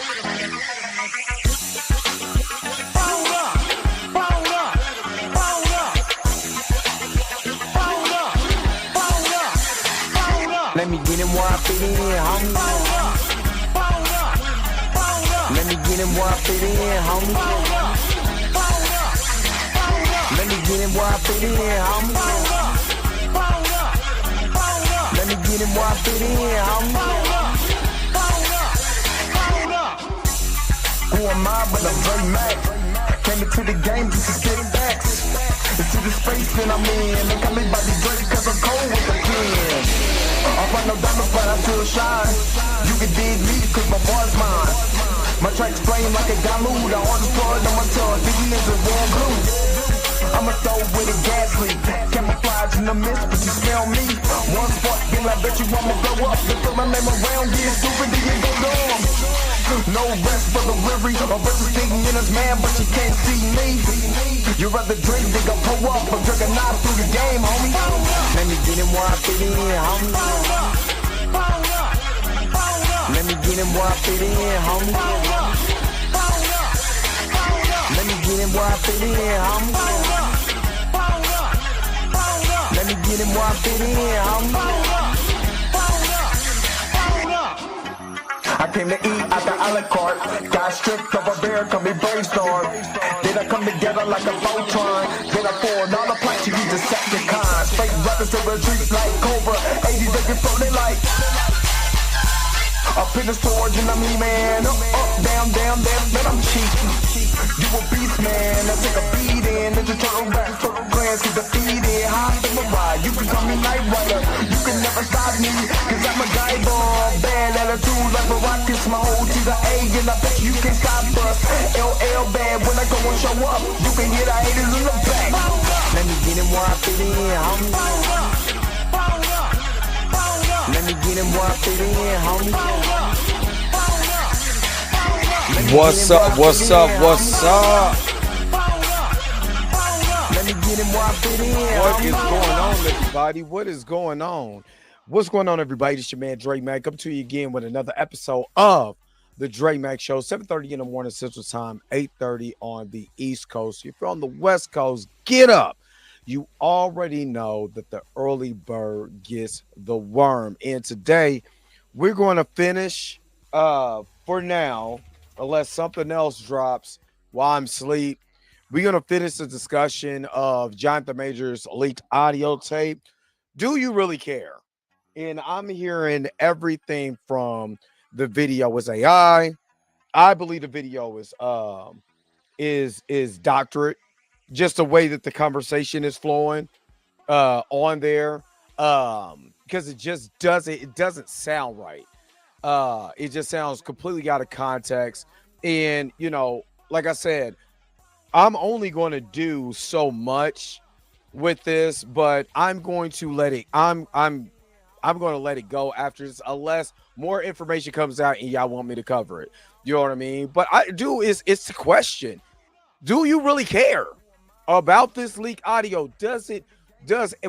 Let me get him where I fit in, homie. Let me get him where I fit in, homie. Let me get him where I fit in, homie. Let me get him where I fit in, homie. Who am I but I'm Dre Mac? Came into the game just to spit facts. Into the space that I'm in. They call me Bobby Drake cause I'm cold with the pen. I find no diamonds but I still shine. You can dig me cause my boy's mine. My tracks flame like a Damu. The hardest part on my tongue, thinking is a warm glue. I'ma throw with a gas leak. Camouflage in the mist, but you smell me. One spark, then I bet you I'ma blow up. They throw my name around, get stupid, then you go dumb. No rest for the weary. A versus thinking in his man, but you can't see me. You rather drink, they gon' pull up. I'm drinking knife through the game, homie. Let me get him where I fit in, homie. Let me get him where I fit in, homie. Let me get him where I fit in, homie. Let me get him where I fit in, homie. I came to eat at the a la carte. Got stripped of a bear, call me brainstorm. Then I come together like a Voltron. Then I pour all the plaques, you use Decepticons. Fake rappers to retreat like Cobra. 80s they get floating like up in the storage and I'm E-man. Up, down, down, man, I'm cheap. You a beast, man. I take a beat in. Ninja turtle back, turtle clans get defeated. High samurai, you can call me Night Rider. You can never stop me, cause I'm a guy bomb. Bad attitude like Maracas, my whole to the A, and I bet you can stop us. LL bad when I go and show up. You can hear the haters in the back. Let me get him where I fit in, homie. Let me get him where I fit in, homie. What's up? What's up? What's up? Let me get him where I fit in, what is going on, everybody? What is going on? What's going on, everybody? It's your man Dre Mac. Come to you again with another episode of the Dre Mac Show. 7:30 in the morning Central Time, 8:30 on the East Coast. If you're on the West Coast, get up. You already know that the early bird gets the worm. And today, we're going to finish, for now, unless something else drops while I'm asleep, we're going to finish the discussion of Jonathan Majors' leaked audio tape. Do you really care? And I'm hearing everything from the video is AI. I believe the video is doctorate. Just the way that the conversation is flowing on there, because it doesn't sound right. It just sounds completely out of context. And like I said, I'm only going to do so much with this, but I'm going to let it. I'm going to let it go after this, unless more information comes out and y'all want me to cover it. You know what I mean? But it's the question: do you really care about this leak audio? Does it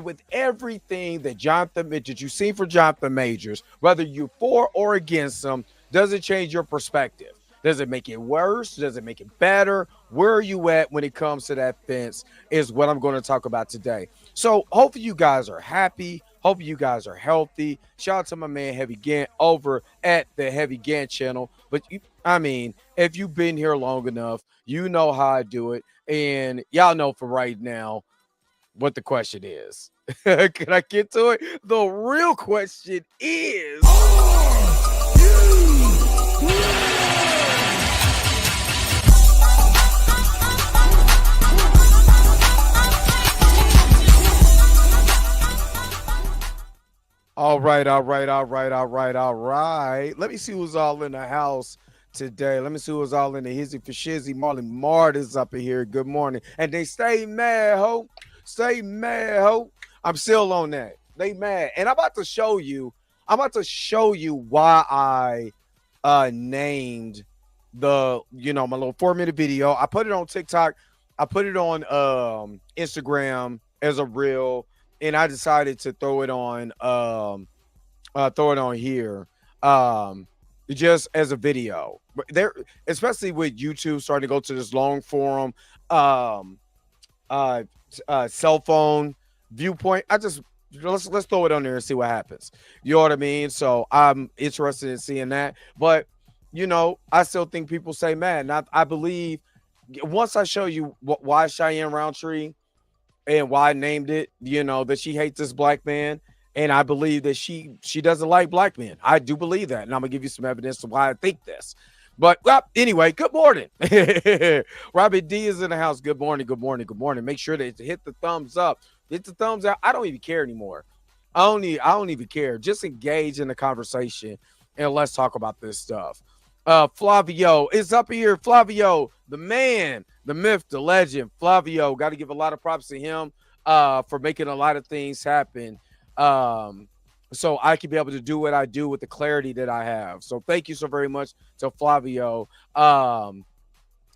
with everything that you've seen for Jonathan Majors, whether you're for or against him, does it change your perspective? Does it make it worse? Does it make it better? Where are you at when it comes to that fence is what I'm going to talk about today. So hopefully you guys are happy. Hope you guys are healthy. Shout out to my man Heavy Gant over at the Heavy Gant channel. But if you've been here long enough, you know how I do it. And y'all know for right now what the question is. Can I get to it? The real question is, All right. Let me see who's all in the house today. Let me see who's all in the hizzy for shizzy. Marley Mart is up in here. Good morning. And they stay mad, ho. Stay mad, ho. I'm still on that. They mad. And I'm about to show you why I named the, my little 4-minute video. I put it on TikTok. I put it on Instagram as a reel. And I decided to throw it on here. just as a video. But there, especially with YouTube starting to go to this long form, um, uh, cell phone viewpoint. Let's throw it on there and see what happens. You know what I mean? So I'm interested in seeing that. But I still think people say mad. And I believe once I show you why Cheyenne Roundtree and why I named it, that she hates this black man. And I believe that she doesn't like black men. I do believe that. And I'm gonna give you some evidence of why I think this. But anyway, good morning. Robert D is in the house. Good morning, good morning, good morning. Make sure to hit the thumbs up. Hit the thumbs up. I don't even care anymore. I don't even care. Just engage in the conversation and let's talk about this stuff. Flavio is up here. Flavio, the man, the myth, the legend. Flavio, got to give a lot of props to him for making a lot of things happen. So I can be able to do what I do with the clarity that I have. So thank you so very much to Flavio.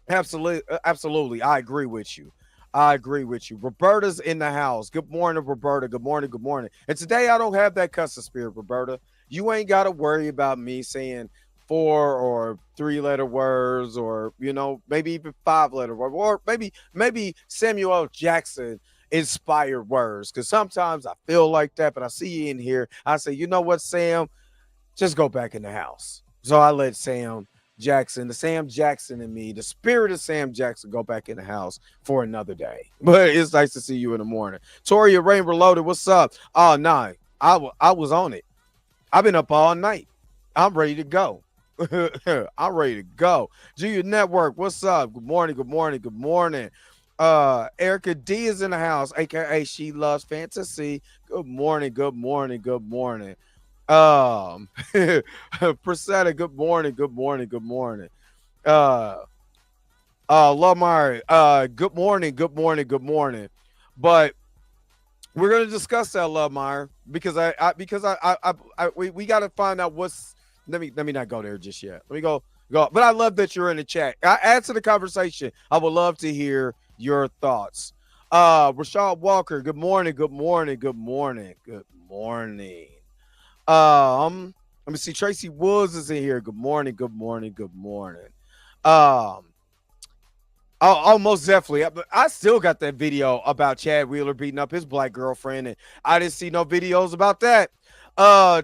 Absolutely. I agree with you. Roberta's in the house. Good morning, Roberta. Good morning. Good morning. And today I don't have that cussing spirit, Roberta. You ain't got to worry about me saying 4 or 3-letter words, or maybe even 5-letter words, or maybe Samuel L. Jackson inspired words, because sometimes I feel like that. But I see you in here, I say, you know what, Sam, just go back in the house. So I let Sam Jackson, the Sam Jackson in me, the spirit of Sam Jackson, go back in the house for another day. But it's nice to see you in the morning. Toria Rain Reloaded, what's up? Oh no, I was on it. I've been up all night. I'm ready to go. I'm ready to go. Junior Network, what's up? Good morning, good morning, good morning. Erica D is in the house, aka She Loves Fantasy. Good morning, good morning, good morning. Prisetta, good morning, good morning, good morning. Lamar, good morning, good morning, good morning. But we're gonna discuss that, Lamar, because we got to find out what's. Let me not go there just yet. Let me go. But I love that you're in the chat. Add to the conversation. I would love to hear your thoughts. Rashad Walker, good morning, good morning, good morning, good morning. Let me see. Tracy Woods is in here. Good morning, good morning, good morning. Most definitely. I still got that video about Chad Wheeler beating up his black girlfriend, and I didn't see no videos about that.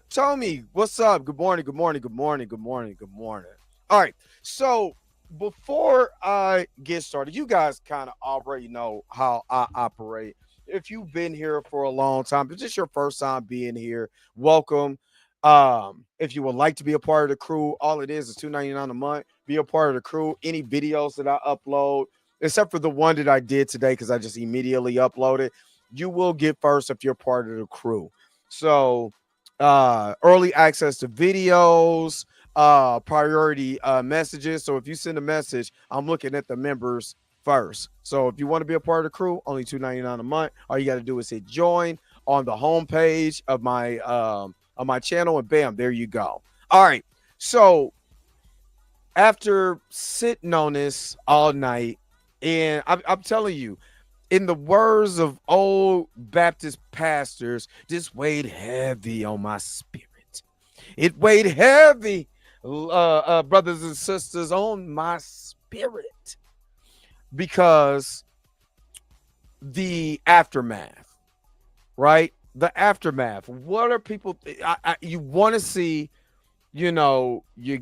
Tommy, what's up? Good morning, good morning, good morning, good morning, good morning. All right, so before I get started, you guys kind of already know how I operate. If you've been here for a long time, if this is your first time being here, welcome. If you would like to be a part of the crew, all it is $2.99 a month. Be a part of the crew. Any videos that I upload, except for the one that I did today, because I just immediately uploaded, you will get first if you're part of the crew. So early access to videos, priority messages. So if you send a message, I'm looking at the members first. So if you want to be a part of the crew, only $2.99 a month. All you got to do is hit join on the homepage of my channel, and bam, there you go. All right. So after sitting on this all night, and I'm telling you, in the words of old Baptist pastors, this weighed heavy on my spirit. It weighed heavy, brothers and sisters, on my spirit, because the aftermath, right? The aftermath. What are people? You want to see, your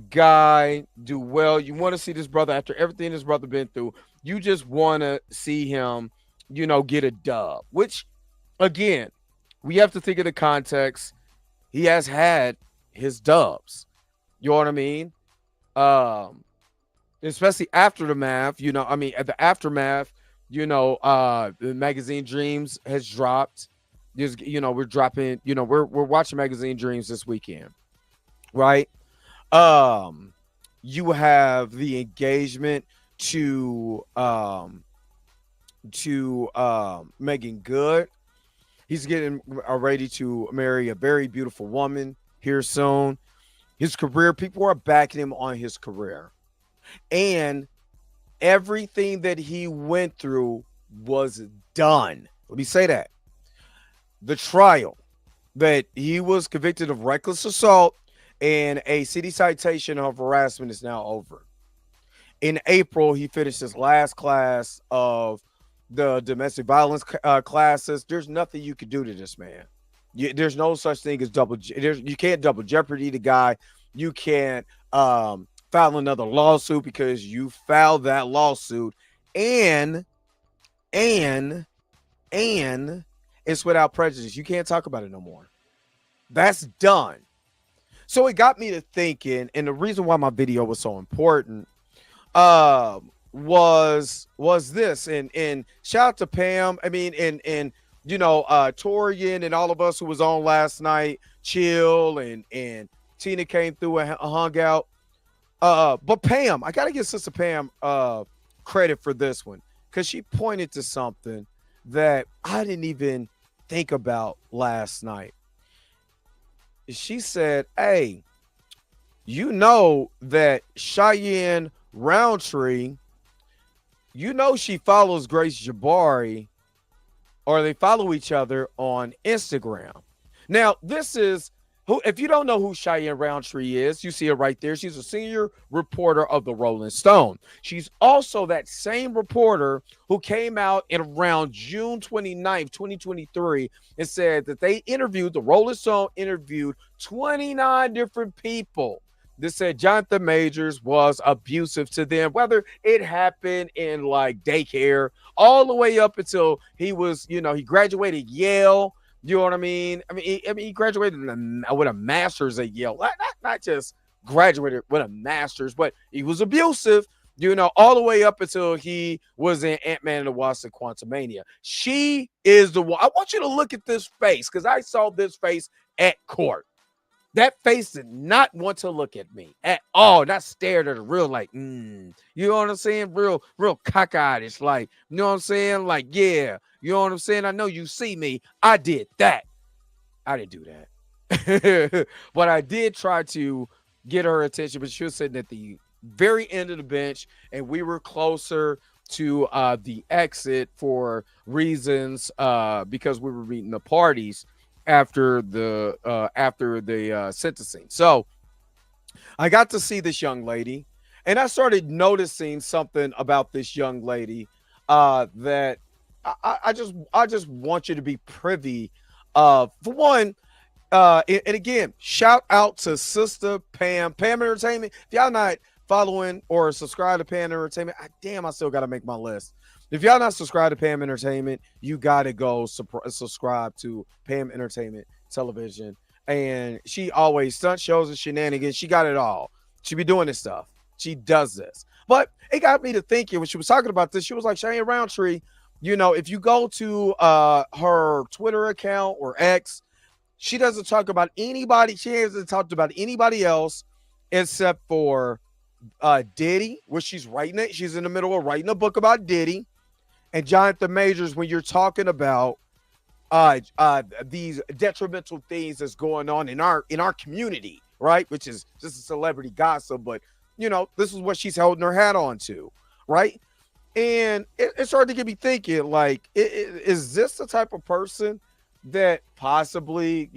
guy do well. You want to see this brother, after everything this brother been through, you just want to see him, get a dub, which, again, we have to think of the context. He has had his dubs. You know what I mean? Especially after the math, at the aftermath, the Magazine Dreams has dropped. We're dropping, we're watching Magazine Dreams this weekend, right? You have the engagement to Megan Good. He's getting ready to marry a very beautiful woman here soon. His career, people are backing him on his career, and everything that he went through was done. Let me say that. The trial that he was convicted of reckless assault and a city citation of harassment is now over. In April, he finished his last class of the domestic violence classes. There's nothing you could do to this man. There's no such thing as you can't double jeopardy the guy. You can't file another lawsuit because you filed that lawsuit, and and and it's without prejudice. You can't talk about it no more. That's done. So it got me to thinking, and the reason why my video was so important was this, and shout out to Pam. I mean, and Torian and all of us who was on last night, Chill and Tina came through and hung out. But Pam, I gotta give Sister Pam credit for this one, because she pointed to something that I didn't even think about last night. She said, "Hey, you know that Cheyenne Roundtree, she follows Grace Jabari, or they follow each other on Instagram." Now, this is who, if you don't know who Cheyenne Roundtree is, you see her right there. She's a senior reporter of the Rolling Stone. She's also that same reporter who came out in around June 29th, 2023, and said that the Rolling Stone interviewed 29 different people that said Jonathan Majors was abusive to them, whether it happened in like daycare all the way up until he was, he graduated Yale. You know what I mean? He graduated with a master's at Yale. Not just graduated with a master's, but he was abusive, all the way up until he was in Ant-Man and the Wasp and Quantumania. She is the one. I want you to look at this face, because I saw this face at court. That face did not want to look at me at all. That stared at her real like, you know what I'm saying? Real cockeyed. It's like, you know what I'm saying? Like, yeah, you know what I'm saying? I know you see me. I did that. I didn't do that. But I did try to get her attention, but she was sitting at the very end of the bench, and we were closer to the exit for reasons because we were meeting the parties after the sentencing. So I got to see this young lady, and I started noticing something about this young lady that I just want you to be privy of. For one, and again, shout out to Sister Pam Entertainment. If y'all not following or subscribe to Pam Entertainment, I still got to make my list. If y'all not subscribed to Pam Entertainment, you got to go subscribe to Pam Entertainment Television. And she always stunt shows and shenanigans. She got it all. She be doing this stuff. She does this. But it got me to thinking when she was talking about this. She was like, Cheyenne Roundtree, if you go to her Twitter account or X, she doesn't talk about anybody. She hasn't talked about anybody else except for Diddy, where she's writing it. She's in the middle of writing a book about Diddy. And Jonathan Majors, when you're talking about these detrimental things that's going on in our community, right? Which is just a celebrity gossip, but this is what she's holding her hat on to, right? And it started to get me thinking, like, is this the type of person that possibly,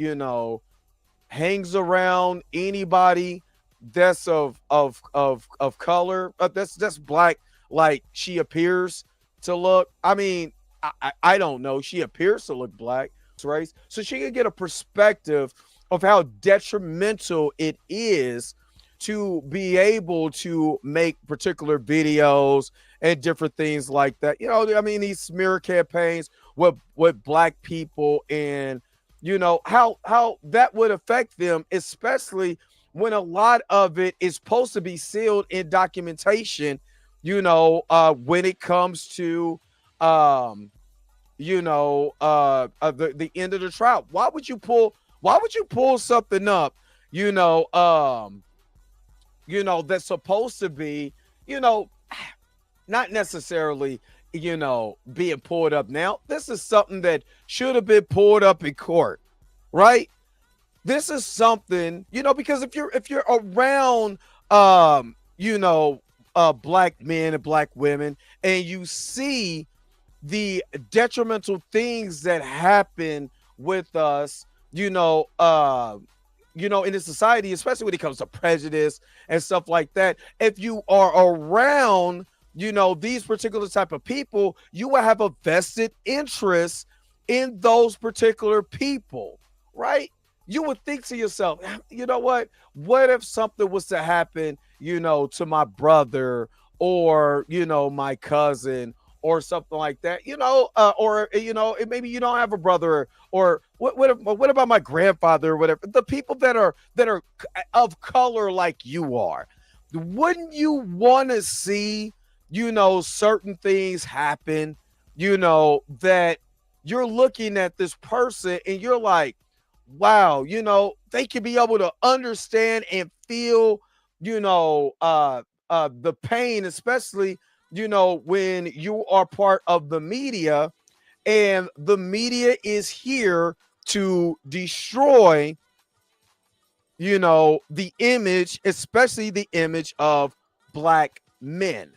hangs around anybody that's of color, that's black, like she appears to look? I mean, I don't know. She appears to look black, race, so she can get a perspective of how detrimental it is to be able to make particular videos and different things like that. These smear campaigns with black people, and how that would affect them, especially when a lot of it is supposed to be sealed in documentation, when it comes to the end of the trial. Why would you pull something up, that's supposed to be, not necessarily, being pulled up now. This is something that should have been pulled up in court, right? This is something, because if you're around, black men and black women, and you see the detrimental things that happen with us, in this society, especially when it comes to prejudice and stuff like that, if you are around, these particular type of people, you will have a vested interest in those particular people, right? You would think to yourself, you know what if something was to happen, to my brother or, my cousin or something like that, or, maybe you don't have a brother, or what about my grandfather or whatever, the people that are of color like you are. Wouldn't you want to see, certain things happen, that you're looking at this person and you're like, wow, they can be able to understand and feel, the pain, especially, when you are part of the media, and the media is here to destroy, the image, especially the image of black men,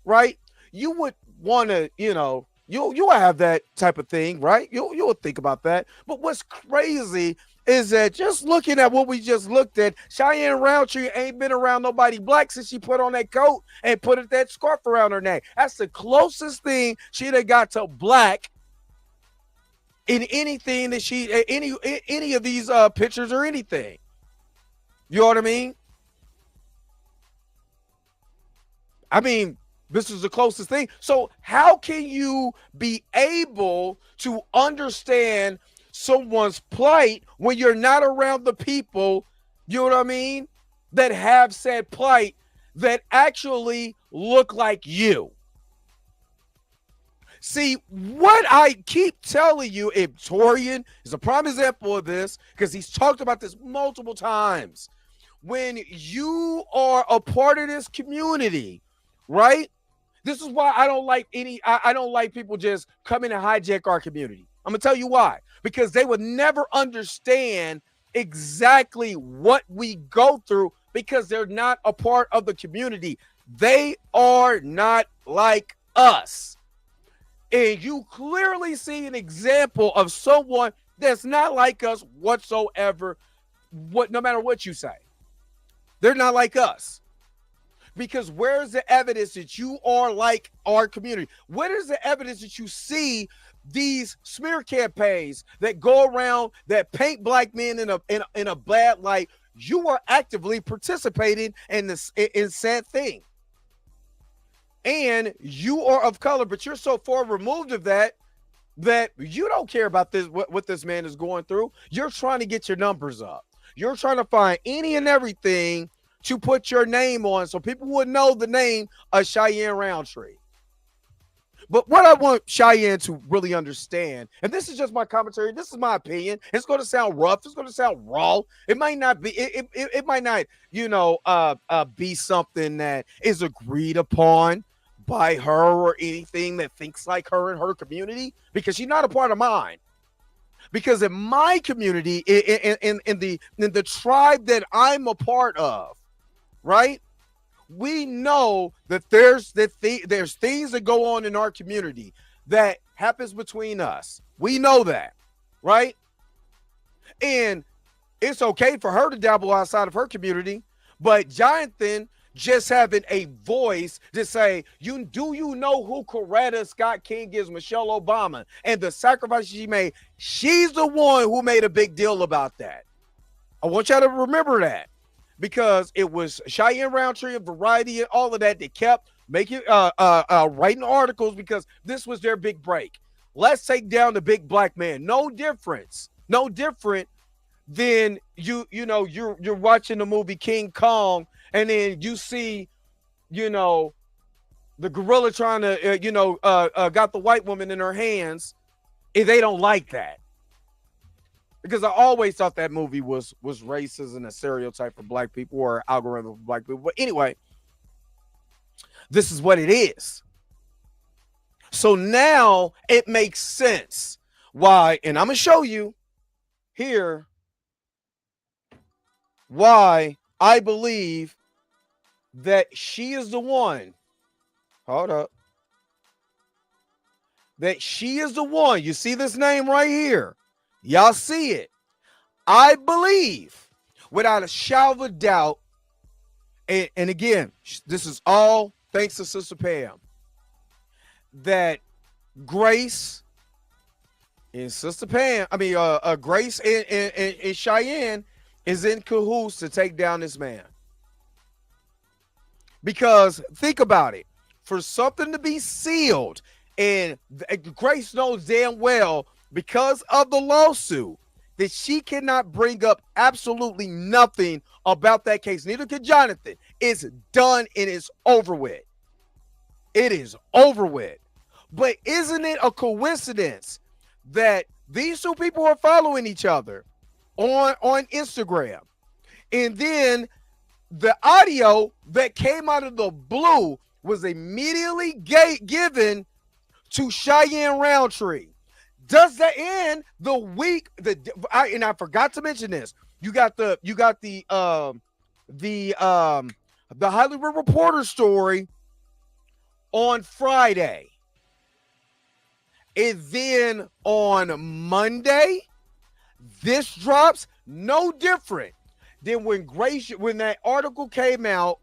right? You would want to, you'll have that type of thing, right? You'll think about that. But what's crazy is that just looking at what we just looked at, Cheyenne Roundtree ain't been around nobody black since she put on that coat and put that scarf around her neck. That's the closest thing she done got to black in anything that any of these pictures or anything. You know what I mean? This is the closest thing. So how can you be able to understand someone's plight when you're not around the people, you know what I mean, that have said plight that actually look like you? See, what I keep telling you, Torian is a prime example of this because he's talked about this multiple times. When you are a part of this community, right? This is why I don't like I don't like people just coming and hijack our community. I'm gonna tell you why. Because they would never understand exactly what we go through because they're not a part of the community. They are not like us. And you clearly see an example of someone that's not like us whatsoever, no matter what you say. They're not like us. Because where's the evidence that you are like our community? What is the evidence that you see these smear campaigns that go around that paint black men in a bad light? You are actively participating in this in said thing. And you are of color, but you're so far removed of that you don't care about this, what this man is going through. You're trying to get your numbers up. You're trying to find any and everything to put your name on so people would know the name of Cheyenne Roundtree. But what I want Cheyenne to really understand, and this is just my commentary, this is my opinion. It's going to sound rough. It's going to sound raw. It might not be. It might not, be something that is agreed upon by her or anything that thinks like her in her community, because she's not a part of mine. Because in my community, in the tribe that I'm a part of, right? We know that there's things that go on in our community that happens between us. We know that, right? And it's okay for her to dabble outside of her community, but Jonathan just having a voice to say, you know who Coretta Scott King is? Michelle Obama, and the sacrifice she made. She's the one who made a big deal about that. I want y'all to remember that. Because it was Cheyenne Roundtree and Variety and all of that kept making writing articles because this was their big break. Let's take down the big black man. No different than you're watching the movie King Kong and then you see, the gorilla trying to got the white woman in her hands, and they don't like that. Because I always thought that movie was racist and a stereotype for black people or algorithm for black people. But anyway, this is what it is. So now it makes sense why, and I'm going to show you here why I believe that she is the one. Hold up. That she is the one. You see this name right here. Y'all see it. I believe without a shadow of a doubt, and again, this is all thanks to Sister Pam, that Grace and Sister Pam, Grace and Cheyenne is in cahoots to take down this man. Because think about it, for something to be sealed, and Grace knows damn well because of the lawsuit that she cannot bring up absolutely nothing about that case. Neither can Jonathan. It's done and it's over with. It is over with. But isn't it a coincidence that these two people are following each other on Instagram? And then the audio that came out of the blue was immediately given to Cheyenne Roundtree. Does that end the week? And I forgot to mention this. You got the Hollywood Reporter story on Friday, and then on Monday, this drops. No different than when that article came out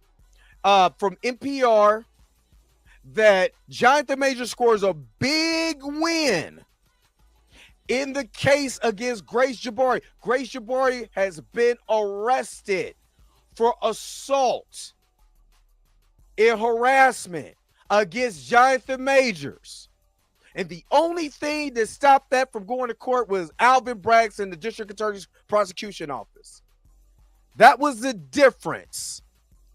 from NPR that Jonathan Major scores a big win in the case against Grace Jabari. Grace Jabari has been arrested for assault and harassment against Jonathan Majors. And the only thing that stopped that from going to court was Alvin Braggs and the district attorney's prosecution office. That was the difference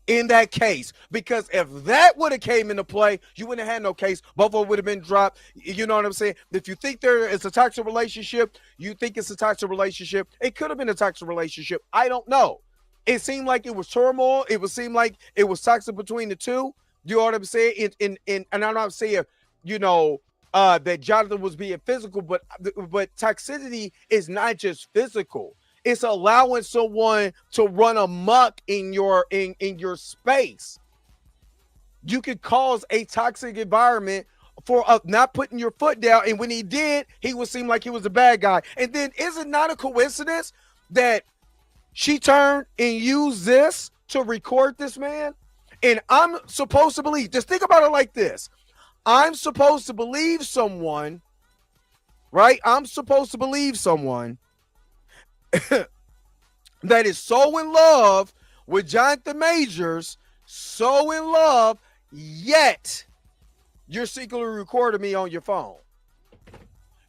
in that case, because if that would have came into play, you wouldn't have had no case. Both of them would have been dropped. You know what I'm saying? If you think there is a toxic relationship, you think it's a toxic relationship. It could have been a toxic relationship. I don't know. It seemed like it was turmoil. It would seem like it was toxic between the two. You know what I'm saying? And I'm not saying, that Jonathan was being physical, but toxicity is not just physical. It's allowing someone to run amok in your space. You could cause a toxic environment for not putting your foot down. And when he did, he would seem like he was a bad guy. And then is it not a coincidence that she turned and used this to record this man? And I'm supposed to believe, just think about it like this. I'm supposed to believe someone, right? I'm supposed to believe someone that is so in love with Jonathan Majors, so in love, yet you're secretly recording me on your phone.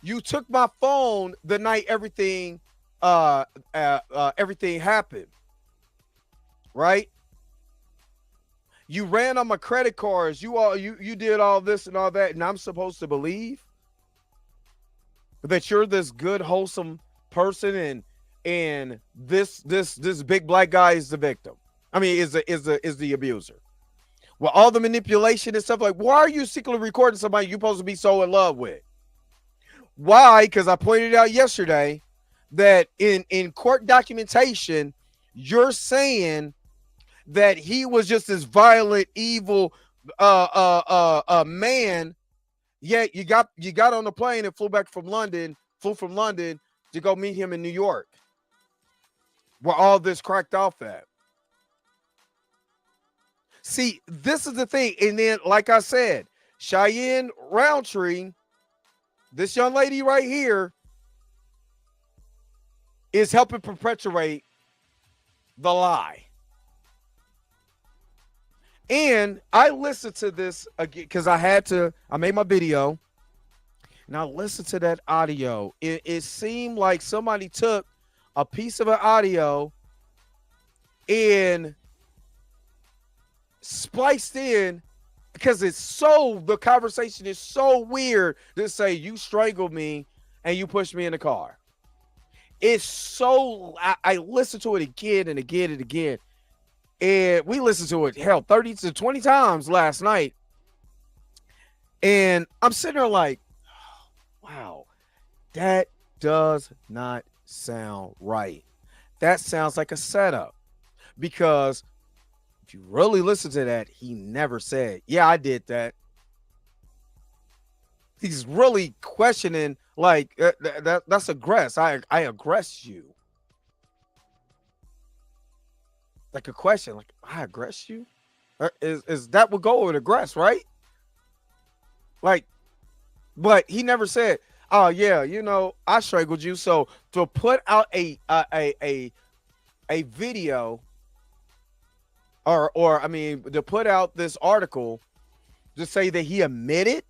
You took my phone the night everything happened, right? You ran on my credit cards. You did all this and all that, and I'm supposed to believe that you're this good, wholesome person, and this big black guy is the victim. I mean, is the abuser. Well, all the manipulation and stuff, like, why are you secretly recording somebody you're supposed to be so in love with? Why? Because I pointed out yesterday that in court documentation, you're saying that he was just this violent, evil man. Yet you got on the plane and flew from London to go meet him in New York, where all this cracked off at. See, this is the thing. And then, like I said, Cheyenne Roundtree, this young lady right here, is helping perpetuate the lie. And I listened to this again because I made my video, and I listened to that audio. It seemed like somebody took a piece of an audio and spliced in, because the conversation is so weird to say you strangled me and you pushed me in the car. It's so, I listened to it again and again and again. And we listened to it, 30 to 20 times last night. And I'm sitting there like, wow, that does not sound right. That sounds like a setup. Because if you really listen to that, he never said, yeah, I did that. He's really questioning, like, that's aggress. I aggress you. like a question, like, I aggress you? Is that what go with aggress, right? Like, but he never said, oh yeah, I strangled you. So to put out a video, or I mean, to put out this article to say that he admitted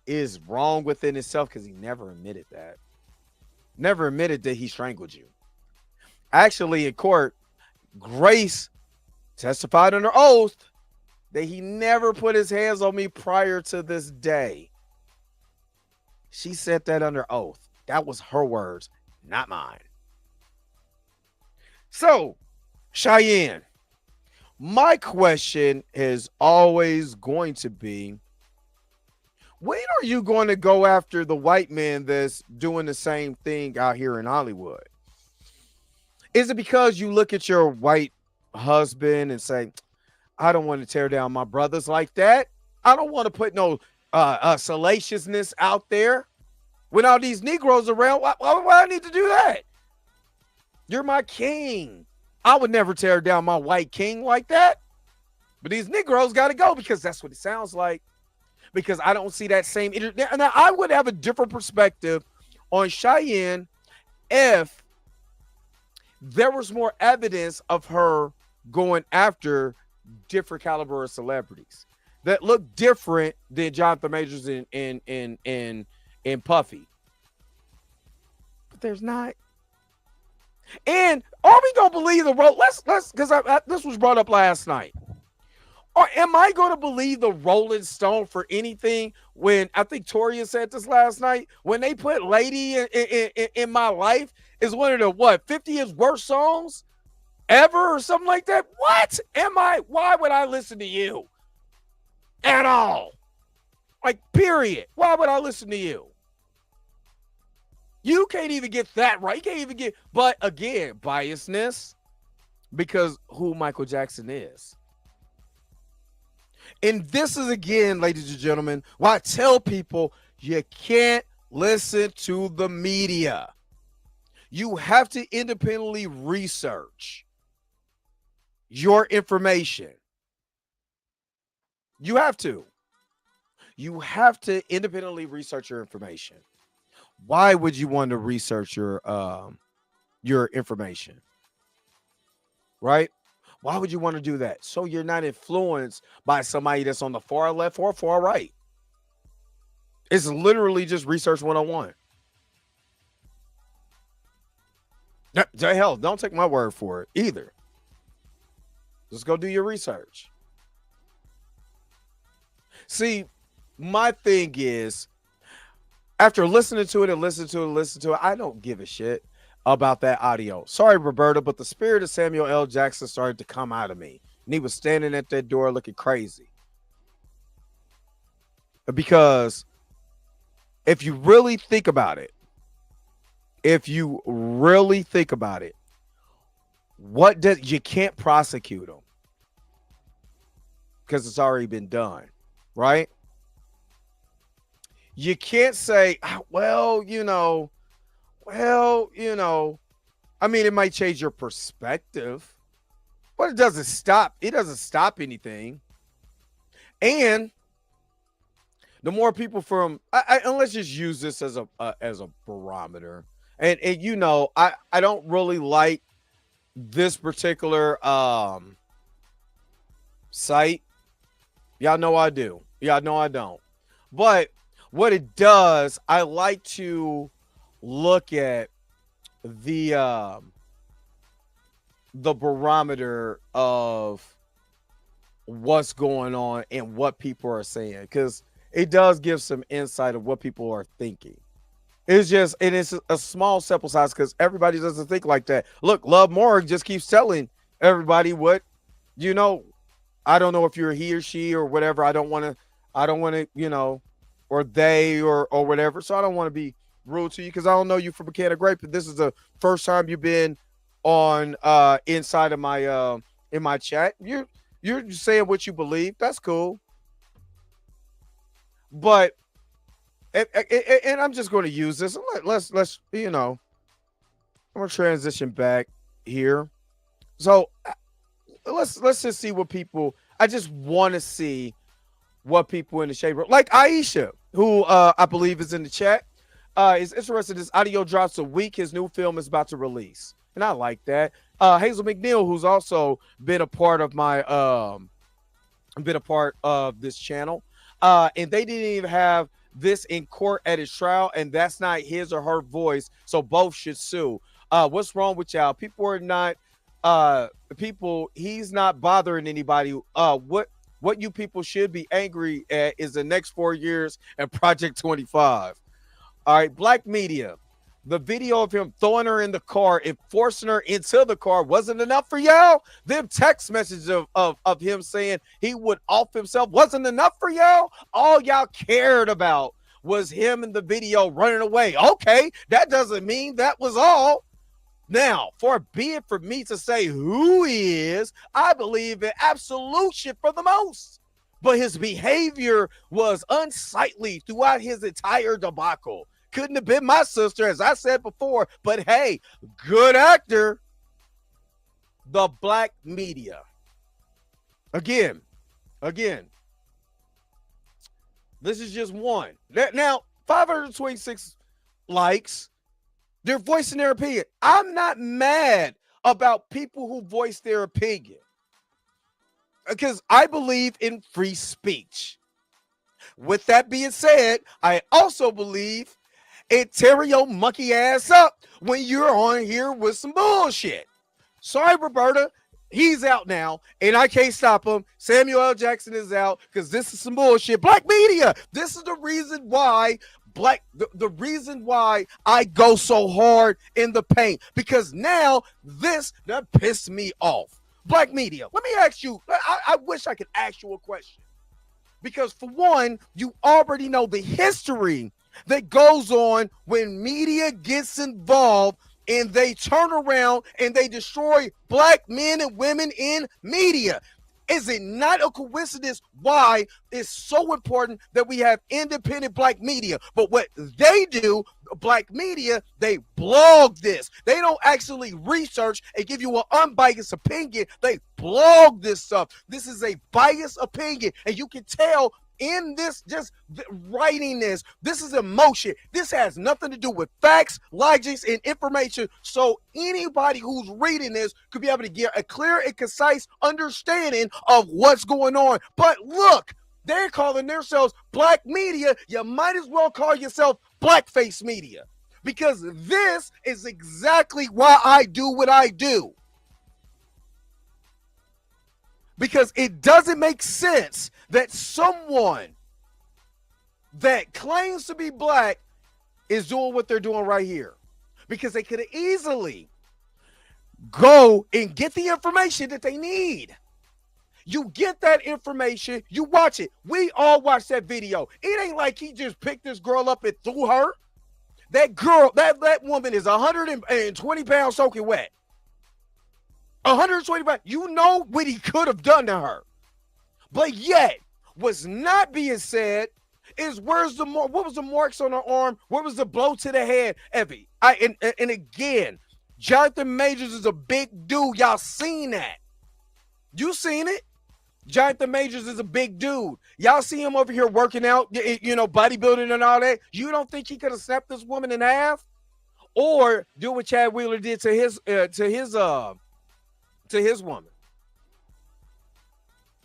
is wrong within itself, because he never admitted that. Never admitted that he strangled you. Actually, in court, Grace testified under oath that he never put his hands on me prior to this day. She said that under oath. That was her words, not mine. So, Cheyenne, my question is always going to be, when are you going to go after the white man that's doing the same thing out here in Hollywood? Is it because you look at your white husband and say, I don't want to tear down my brothers like that. I don't want to put no salaciousness out there when all these Negroes around. Why I need to do that? You're my king. I would never tear down my white king like that. But these Negroes got to go, because that's what it sounds like. Because I don't see that same. Now, I would have a different perspective on Cheyenne if there was more evidence of her going after different caliber of celebrities that look different than Jonathan Majors and Puffy. But there's not. And are we gonna believe the role? Let's because this was brought up last night. Or am I going to believe the Rolling Stone for anything when I think Toria said this last night? When they put Lady in My Life is one of the 50th worst songs ever or something like that? What am I? Why would I listen to you at all? Like, period. Why would I listen to you? You can't even get that right. You can't even get, but again, biasness because who Michael Jackson is. And this is, again, ladies and gentlemen, why I tell people you can't listen to the media. You have to independently research your information. You have to. You have to independently research your information. Why would you want to research your information? Right? Why would you want to do that? So you're not influenced by somebody that's on the far left or far right. It's literally just research 101. Hell, don't take my word for it either. Just go do your research. See, my thing is, after listening to it, I don't give a shit about that audio. Sorry, Roberta, but the spirit of Samuel L. Jackson started to come out of me. And he was standing at that door looking crazy. Because if you really think about it, you can't prosecute him because it's already been done, right? You can't say, well, I mean, it might change your perspective, but it doesn't stop anything. And the more people from, and let's just use this as a barometer. And I don't really like this particular site. Y'all know I do. Y'all know I don't. But what it does, I like to look at the barometer of what's going on and what people are saying, because it does give some insight of what people are thinking. It's a small sample size because everybody doesn't think like that. Look, Love Morgan just keeps telling everybody what, I don't know if you're he or she or whatever. I don't want to, or they or whatever. So I don't want to be rude to you because I don't know you from a can of grape. But this is the first time you've been on inside of my in my chat. You're saying what you believe. That's cool. But and I'm just going to use this. Let's I'm going to transition back here. So let's just see what people. I just want to see what people in the shade room, like Aisha, who I believe is in the chat, is interested. This audio drops a week. His new film is about to release, and I like that. Hazel McNeil, who's also been a part of my been a part of this channel, and they didn't even have this in court at his trial, and that's not his or her voice, so both should sue. What's wrong with y'all? People are not he's not bothering anybody. What you people should be angry at is the next 4 years and Project 25. All right, Black Media. The video of him throwing her in the car and forcing her into the car wasn't enough for y'all. Them text messages of him saying he would off himself wasn't enough for y'all. All y'all cared about was him in the video running away. Okay, that doesn't mean that was all. Now, for me to say who he is, I believe in absolute shit for the most. But his behavior was unsightly throughout his entire debacle. Couldn't have been my sister, as I said before, but hey, good actor. The Black Media. Again, this is just one. Now, 526 likes. They're voicing their opinion. I'm not mad about people who voice their opinion because I believe in free speech. With that being said, I also believe in tearing your monkey ass up when you're on here with some bullshit. Sorry, Roberta. He's out now, and I can't stop him. Samuel L. Jackson is out because this is some bullshit. Black Media. This is the reason why the reason why I go so hard in the paint, because now this that pissed me off. Black Media, let me ask you, I wish I could ask you a question, because for one, you already know the history that goes on when media gets involved and they turn around and they destroy Black men and women in media. Is it not a coincidence why it's so important that we have independent Black media? But what they do, Black media, they blog this. They don't actually research and give you an unbiased opinion. They blog this stuff. This is a biased opinion, and you can tell in this, just writing this is emotion. This has nothing to do with facts, logics, and information. So anybody who's reading this could be able to get a clear and concise understanding of what's going on. But look, they're calling themselves Black Media. You might as well call yourself Blackface Media, because this is exactly why I do what I do. Because it doesn't make sense that someone that claims to be Black is doing what they're doing right here. Because they could easily go and get the information that they need. You get that information, you watch it. We all watch that video. It ain't like he just picked this girl up and threw her. That girl, that woman is 120 pounds soaking wet. 125. You know what he could have done to her. But yet, what's not being said is what was the marks on her arm? Where was the blow to the head? Evie. And again, Jonathan Majors is a big dude. Y'all seen that. You seen it. Jonathan Majors is a big dude. Y'all see him over here working out, bodybuilding and all that. You don't think he could have snapped this woman in half? Or do what Chad Wheeler did to his woman?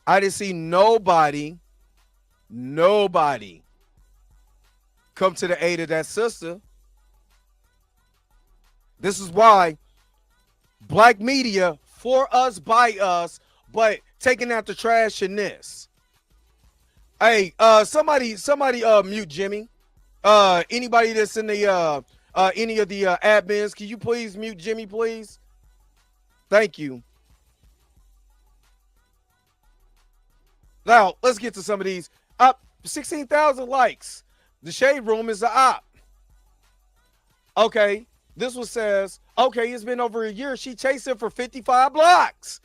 I didn't see nobody come to the aid of that sister. This is why Black Media, for us, by us, but taking out the trash in this. Hey, somebody mute Jimmy. Anybody that's in the any of the admins, can you please mute Jimmy, please? Thank you. Now, let's get to some of these. Up 16,000 likes. The Shade Room is the op. Okay, this one says, okay, it's been over a year. She chased him for 55 blocks.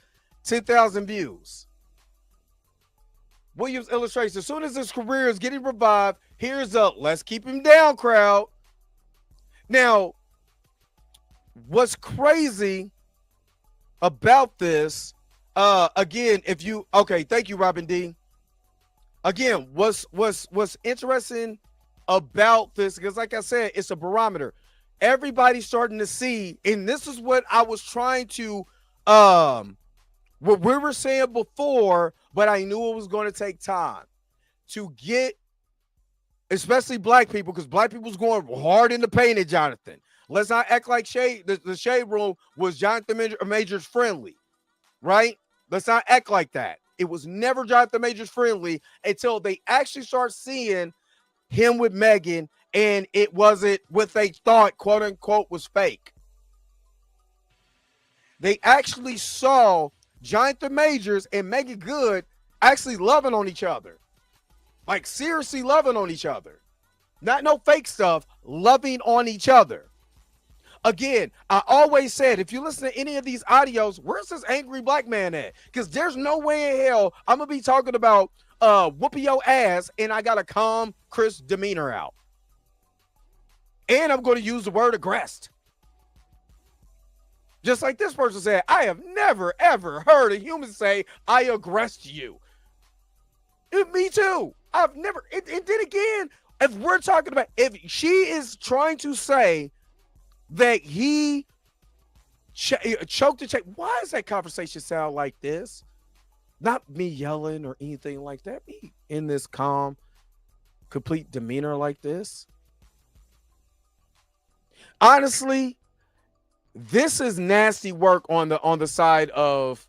10,000 views. Williams illustrates, as soon as his career is getting revived, here's a let's keep him down crowd. Now, what's crazy about this, Again, if you okay, thank you, Robin D. Again, what's interesting about this, because like I said, it's a barometer. Everybody's starting to see, and this is what I was trying to what we were saying before, but I knew it was going to take time to get, especially black people, because black people's going hard in the paint at Jonathan. Let's not act like the Shade Room was Jonathan Majors friendly, right? Let's not act like that. It was never Jonathan Majors friendly until they actually start seeing him with Megan, and it wasn't what they thought, quote unquote, was fake. They actually saw Jonathan Majors and Megan Good actually loving on each other. Like seriously loving on each other. Not no fake stuff, loving on each other. Again, I always said, if you listen to any of these audios, where's this angry black man at? Because there's no way in hell I'm going to be talking about whooping your ass and I got to calm Chris' demeanor out. And I'm going to use the word aggressed. Just like this person said, I have never, ever heard a human say, I aggressed you. Me too. I've never, and then again, if we're talking about, if she is trying to say that he choked the check, why does that conversation sound like this? Not me yelling or anything like that. Me in this calm, complete demeanor like this. Honestly, this is nasty work on the side of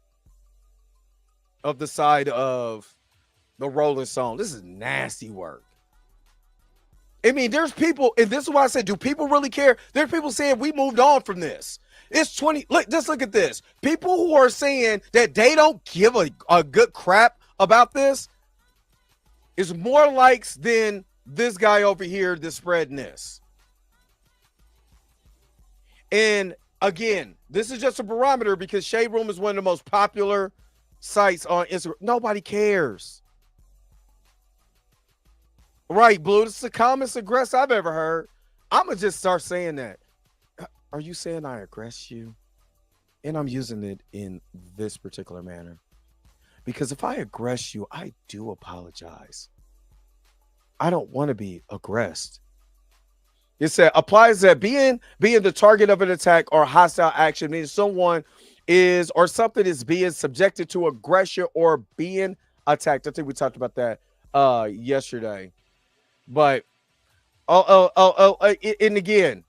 the Rolling Stone. This is nasty work. I mean, there's people, and this is why I said, do people really care? There's people saying we moved on from this. It's 20. Look, just look at this. People who are saying that they don't give a good crap about this is more likes than this guy over here that's spreading this. And again, this is just a barometer because Shade Room is one of the most popular sites on Instagram. Nobody cares. Right, Blue. This is the calmest aggress I've ever heard. I'm going to just start saying that. Are you saying I aggress you? And I'm using it in this particular manner. Because if I aggress you, I do apologize. I don't want to be aggressed. It said applies that being the target of an attack or hostile action means someone is or something is being subjected to aggression or being attacked. I think we talked about that yesterday. But and again,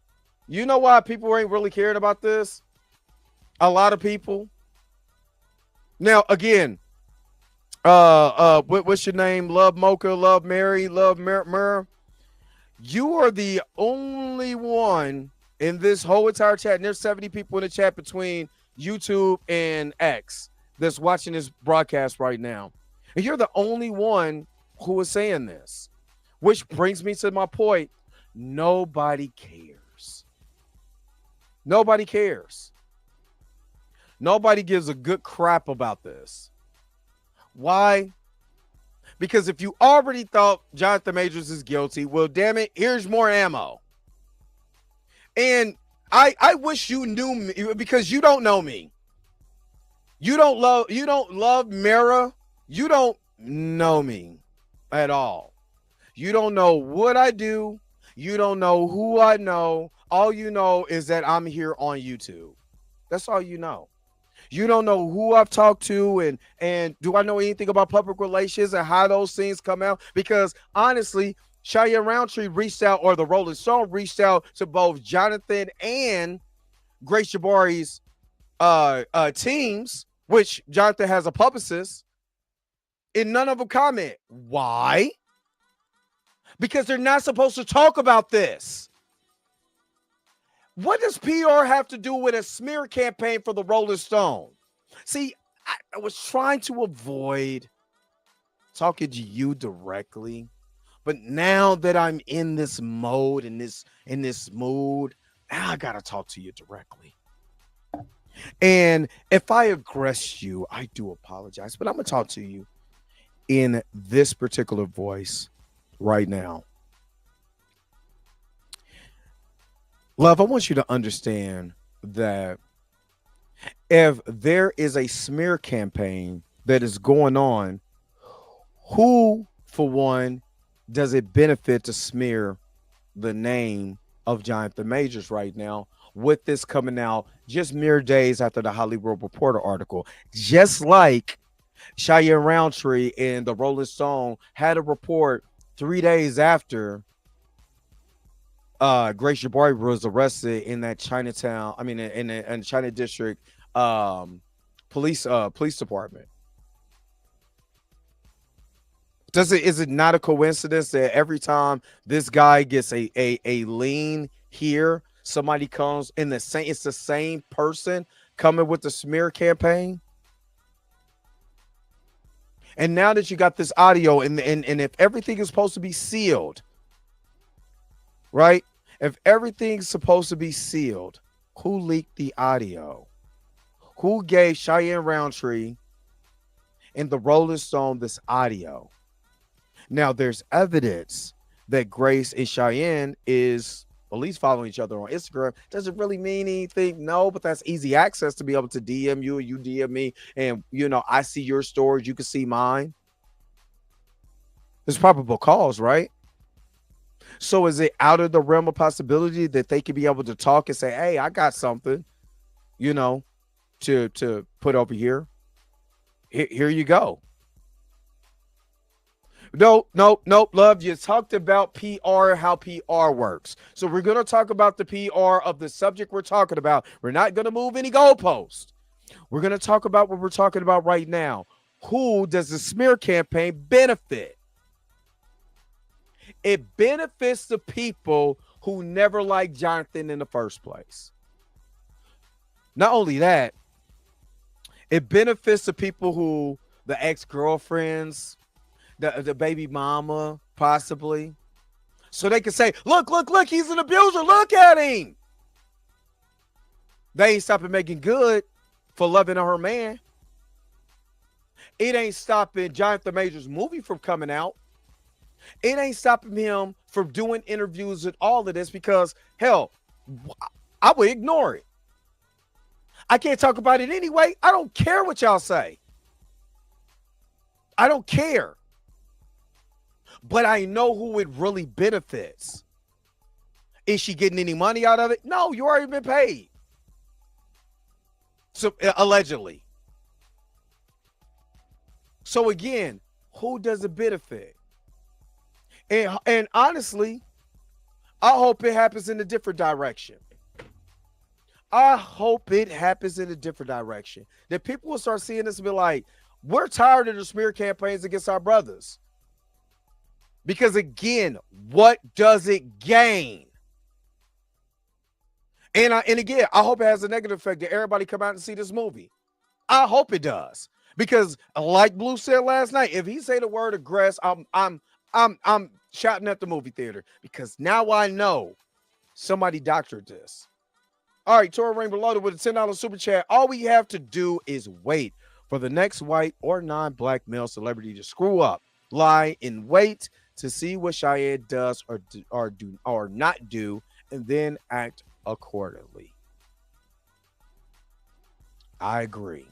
you know why people ain't really caring about this? A lot of people. Now again, what's your name? Love Mocha, Love Mary, Love Myrrh. You are the only one in this whole entire chat, and there's 70 people in the chat between YouTube and X that's watching this broadcast right now. And you're the only one who is saying this, which brings me to my point. Nobody cares. Nobody cares. Nobody gives a good crap about this. Why? Because if you already thought Jonathan Majors is guilty, well, damn it, here's more ammo. And I wish you knew me because you don't know me. You don't love Mara. You don't know me at all. You don't know what I do. You don't know who I know. All you know is that I'm here on YouTube. That's all you know. You don't know who I've talked to and do I know anything about public relations and how those things come out? Because honestly, Shia Roundtree reached out, or the Rolling Stone reached out to both Jonathan and Grace Jabari's teams, which Jonathan has a publicist, and none of them comment. Why? Because they're not supposed to talk about this. What does PR have to do with a smear campaign for the Rolling Stone? See, I was trying to avoid talking to you directly, but now that I'm in this mode, in this mood, now I gotta talk to you directly. And if I aggress you, I do apologize, but I'm gonna talk to you in this particular voice right now. Love, I want you to understand that If there is a smear campaign that is going on, who, for one, does it benefit to smear the name of Jonathan Majors right now with this coming out just mere days after the Hollywood Reporter article? Just like Cheyenne Roundtree and the Rolling Stone had a report 3 days after Grace Jabari was arrested in that Chinatown, I mean in China District um police department. Is it not a coincidence that every time this guy gets a lean here, somebody comes in the same, it's the same person coming with the smear campaign? And now that you got this audio and if everything is supposed to be sealed, right? If everything's supposed to be sealed, who leaked the audio? Who gave Cheyenne Roundtree and the Rolling Stone this audio? Now, there's evidence that Grace and Cheyenne is at least following each other on Instagram. Does it really mean anything? No, but that's easy access to be able to DM you and you DM me. And, you know, I see your stories. You can see mine. There's probable cause, right? So is it out of the realm of possibility that they could be able to talk and say, hey, I got something, you know, to put over here? Here you go. No, love. You talked about PR, how PR works. So we're going to talk about the PR of the subject we're talking about. We're not going to move any goalposts. We're going to talk about what we're talking about right now. Who does the smear campaign benefit? It benefits the people who never liked Jonathan in the first place. Not only that, it benefits the people who, the ex-girlfriends, the baby mama, possibly. So they can say, look, he's an abuser. Look at him. They ain't stopping making good for loving her man. It ain't stopping Jonathan Majors' movie from coming out. It ain't stopping him from doing interviews and all of this because, hell, I would ignore it. I can't talk about it anyway. I don't care what y'all say. I don't care. But I know who it really benefits. Is she getting any money out of it? No, you already been paid. So allegedly. So again, who does it benefit? And honestly, I hope it happens in a different direction. I hope it happens in a different direction. That people will start seeing this and be like, we're tired of the smear campaigns against our brothers. Because again, what does it gain? And again, I hope it has a negative effect that everybody come out and see this movie. I hope it does. Because like Blue said last night, if he say the word aggress, I'm shouting at the movie theater because now I know somebody doctored this. All right, Tora Rain Below with a $10 super chat. All we have to do is wait for the next white or non-black male celebrity to screw up, lie, and wait to see what Cheyenne does or not do, and then act accordingly. I agree.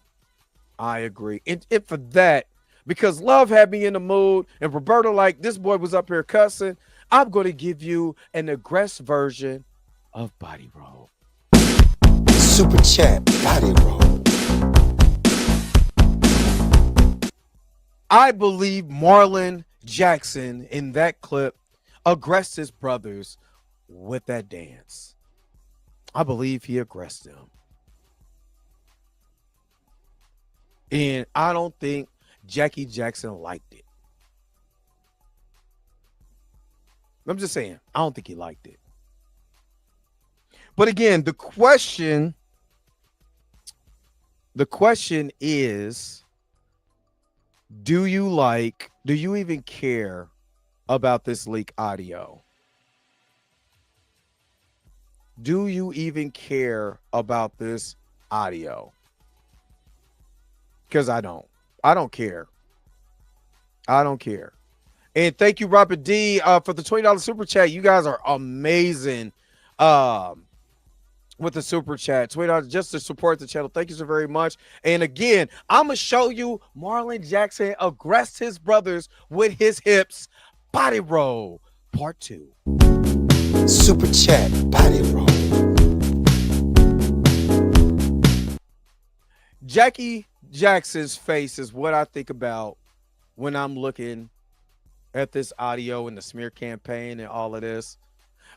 And for that, because Love had me in the mood, and Roberto, like, this boy was up here cussing, I'm going to give you an aggressive version of Body Roll. Super chat, Body Roll. I believe Marlon Jackson in that clip aggressed his brothers with that dance. I believe he aggressed them. And I don't think Jackie Jackson liked it. I'm just saying, I don't think he liked it. But again, the question is, do you even care about this leak audio? Do you even care about this audio? Because I don't care. I don't care. And thank you, Robert D, for the $20 super chat. You guys are amazing. with the super chat. Tweet out just to support the channel. Thank you so very much. And again, I'm gonna show you Marlon Jackson aggressed his brothers with his hips. Body roll, part 2. Super chat, body roll. Jackie Jackson's face is what I think about when I'm looking at this audio and the smear campaign and all of this.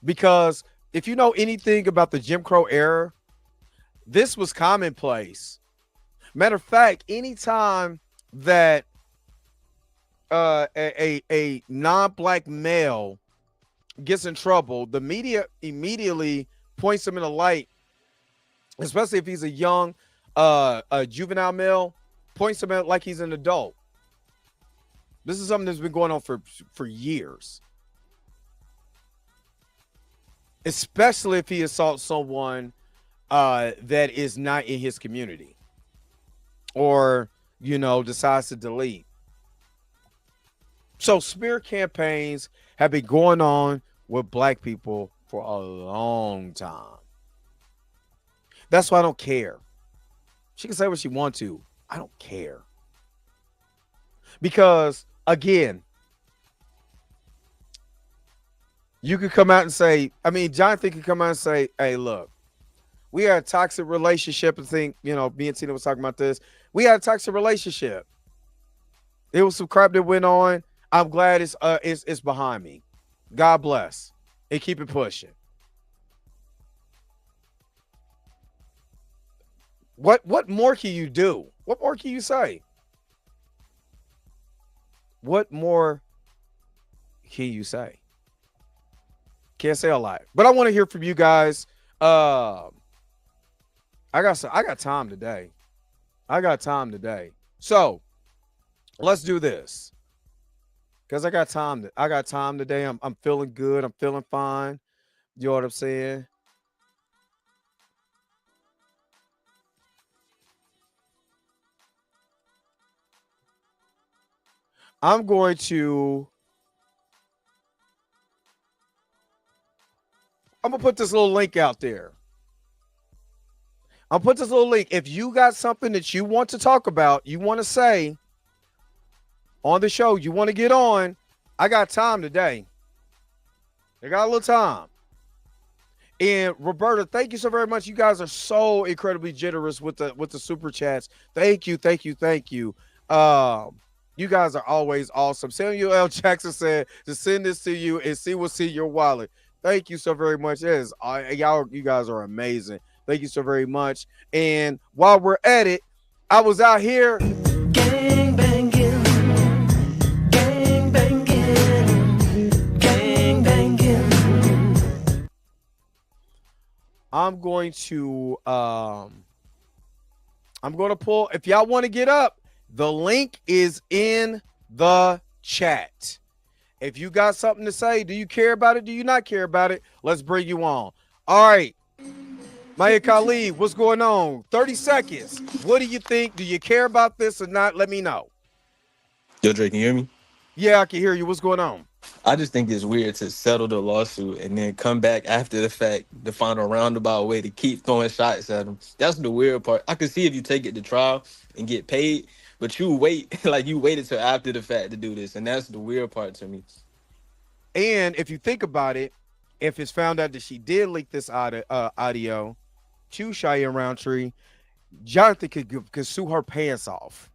Because if you know anything about the Jim Crow era, this was commonplace. Matter of fact, anytime that a non-black male gets in trouble, the media immediately points him in a light, especially if he's a young a juvenile male, points him out like he's an adult. This is something that's been going on for years. Especially if he assaults someone that is not in his community or, decides to delete. So smear campaigns have been going on with black people for a long time. That's why I don't care. She can say what she wants to. I don't care. Because, again, you could come out and say, Jonathan could come out and say, hey, look, we had a toxic relationship. I think, me and Tina was talking about this. We had a toxic relationship. There was some crap that went on. I'm glad it's behind me. God bless. And keep it pushing. What more can you do? What more can you say? What more can you say? Can't say a lot. But I want to hear from you guys. I got time today. So let's do this. Because I got time today. I'm feeling good. I'm feeling fine. You know what I'm saying? I'm going to put this little link out there. I'll put this little link. If you got something that you want to talk about, you want to say on the show, you want to get on, I got time today. I got a little time. And Roberta, thank you so very much. You guys are so incredibly generous with the super chats. Thank you. You guys are always awesome. Samuel L. Jackson said to send this to you and see what's in your wallet. Thank you so very much. You guys are amazing. Thank you so very much. And while we're at it, I was out here gang banging. I'm going to pull, if y'all want to get up, the link is in the chat. If you got something to say, do you care about it? Do you not care about it? Let's bring you on. All right. Maya Khalid, what's going on? 30 seconds. What do you think? Do you care about this or not? Let me know. Yo, Dre, can you hear me? Yeah, I can hear you. What's going on? I just think it's weird to settle the lawsuit and then come back after the fact to find a roundabout way to keep throwing shots at them. That's the weird part. I could see if you take it to trial and get paid, but you wait, you waited till after the fact to do this, and that's the weird part to me. And if you think about it, if it's found out that she did leak this audio to Cheyenne Roundtree, Jonathan could sue her pants off.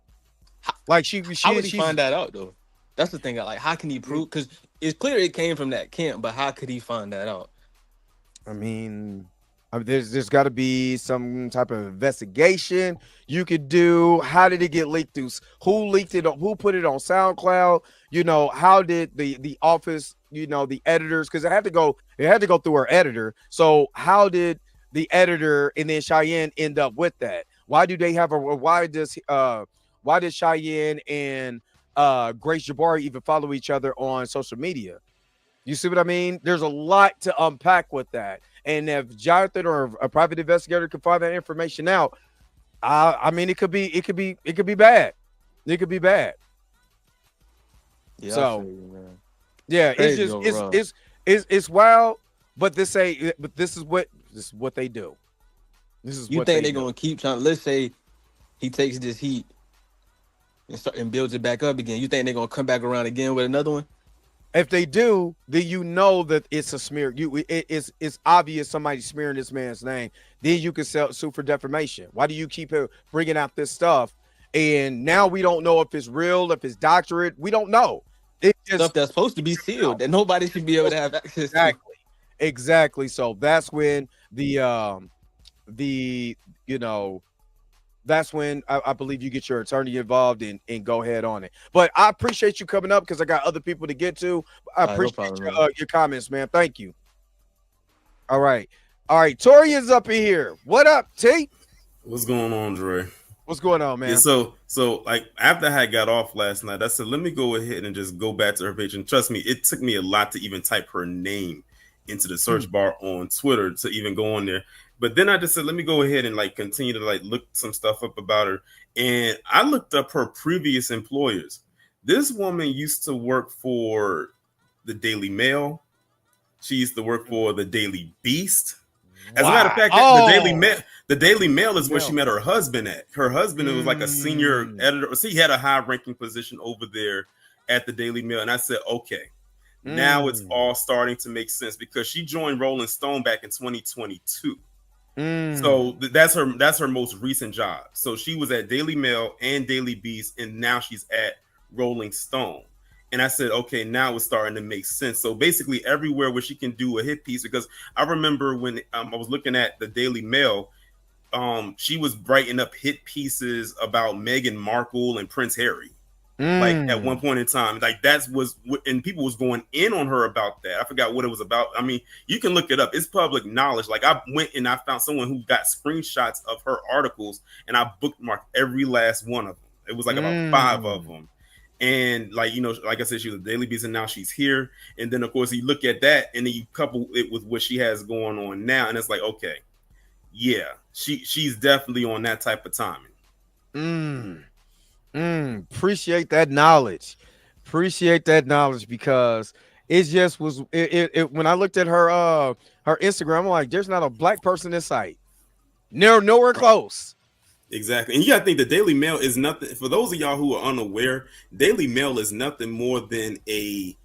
Like how would he find that out though? That's the thing. Like, how can he prove? Because it's clear it came from that camp, but how could he find that out? There's got to be some type of investigation you could do. How did it get leaked through? Who leaked it? Who put it on SoundCloud? How did the office? The editors, because it had to go through her editor. So how did the editor and then Cheyenne end up with that? Why do they have why did Cheyenne and Grace Jabari even follow each other on social media? You see what I mean? There's a lot to unpack with that. And if Jonathan or a private investigator can find that information out, it could be bad. It could be bad. Yeah, so yeah, it's wild. But this is what they do. This is You what think they they're know. gonna keep trying? Let's say he takes this heat and builds it back up again. You think they're gonna come back around again with another one? If they do, then you know that it's a smear. It's obvious somebody's smearing this man's name. Then you can sue for defamation. Why do you keep bringing out this stuff? And now we don't know if it's real, if it's doctorate. We don't know. It Stuff just that's supposed to be sealed that nobody should be able to have access to. exactly. So that's when the you know that's when I believe you get your attorney involved and go ahead on it. But I appreciate you coming up because I got other people to get to. I All right, no appreciate problem, man. your comments, man. Thank you. All right. All right. Tori is up in here. What up, T? What's going on, Dre? What's going on, man? Yeah, so like after I got off last night, I said, let me go ahead and just go back to her page. And trust me, it took me a lot to even type her name into the search bar on Twitter to even go on there. But then I just said, let me go ahead and like continue to like look some stuff up about her. And I looked up her previous employers. This woman used to work for the Daily Mail. She used to work for the Daily Beast. As a matter of fact, the Daily Mail is where she met her husband at. Her husband was like a senior editor. So he had a high-ranking position over there at the Daily Mail. And I said, okay, now it's all starting to make sense because she joined Rolling Stone back in 2022. So that's her most recent job. So she was at Daily Mail and Daily Beast, and now she's at Rolling Stone. And I said, okay, now it's starting to make sense. So basically everywhere where she can do a hit piece, because I remember when I was looking at the Daily Mail, she was writing up hit pieces about Meghan Markle and Prince Harry. Like at one point in time, like and people was going in on her about that. I forgot what it was about. I mean, you can look it up. It's public knowledge. Like I went and I found someone who got screenshots of her articles and I bookmarked every last one of them. It was like about 5 of them. And like, like I said, she was a Daily Beast and now she's here. And then of course you look at that and then you couple it with what she has going on now. And it's like, okay, yeah, she's definitely on that type of timing. Appreciate that knowledge. Appreciate that knowledge because it just was when I looked at her Instagram, I'm like, there's not a black person in sight. Nowhere close. Exactly. And you gotta think the Daily Mail is nothing for those of y'all who are unaware, Daily Mail is nothing more than a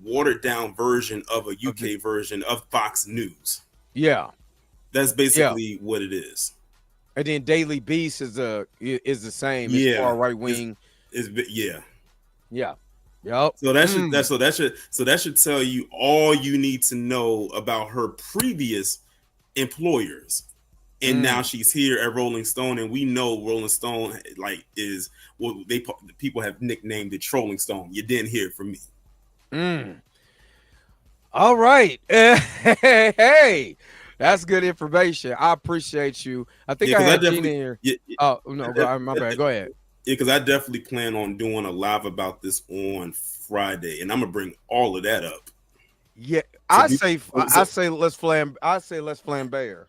watered down version of a UK version of Fox News. Yeah. That's basically what it is. And then Daily Beast is the same. It's far right wing. Yeah. Yep. So that should tell you all you need to know about her previous employers. And now she's here at Rolling Stone, and we know Rolling Stone like is what people have nicknamed it Trolling Stone. You didn't hear it from me. All right. Hey. That's good information. I appreciate you. I think I had Gina here. Oh, no, my bad. Go ahead. Yeah, because I definitely plan on doing a live about this on Friday, and I'm gonna bring all of that up. Yeah, I say let's flambe her.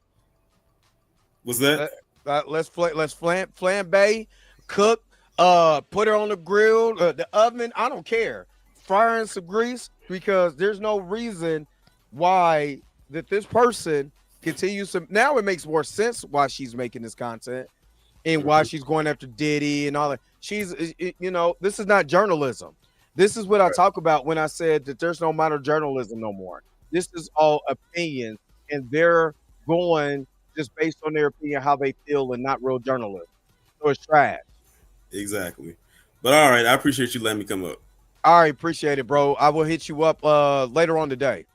What's that? Let's flambe, cook, put her on the grill, the oven. I don't care. Fry her in some grease because there's no reason why that this person continues to. Now it makes more sense why she's making this content and why she's going after Diddy and all that. She's, this is not journalism. This is what I talk about when I said that there's no modern journalism no more. This is all opinions, and they're going just based on their opinion, how they feel, and not real journalism. So it's trash. Exactly. But all right, I appreciate you letting me come up. All right, appreciate it, bro. I will hit you up later on today.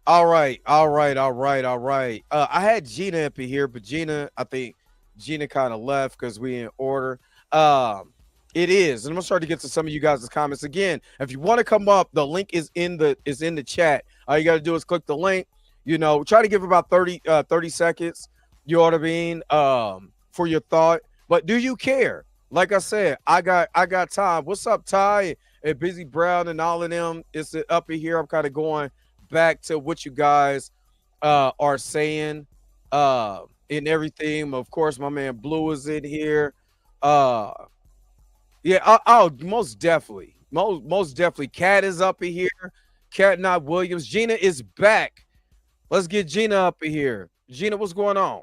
All right. I had Gina up in here, but I think Gina kind of left because we in order. It is, and I'm gonna start to get to some of you guys' comments again. If you want to come up, the link is in the chat. All you got to do is click the link. Try to give about 30 seconds. You ought to mean for your thought. But do you care? Like I said, I got time. What's up, Ty and Busy Brown and all of them? It's up in here. I'm kind of going back to what you guys are saying and everything. Of course, my man Blue is in here. Most definitely. Most definitely. Cat is up in here. Cat Not Williams. Gina is back. Let's get Gina up in here. Gina, what's going on?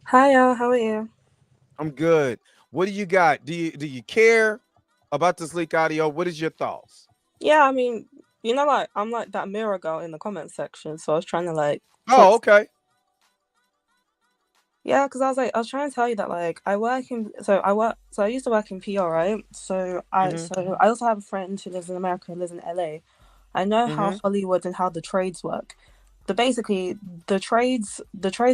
Hi, y'all. How are you? I'm good. What do you got? Do you care about this leak audio? What is your thoughts? Yeah, I mean, like I'm like that mirror girl in the comment section, so I was trying to like Oh, fix. okay. Yeah, because I was trying to tell you that like I used to work in PR, right? Mm-hmm. So I also have a friend who lives in America, who lives in LA. I know how Mm-hmm. Hollywood and how the trades work. Basically the trades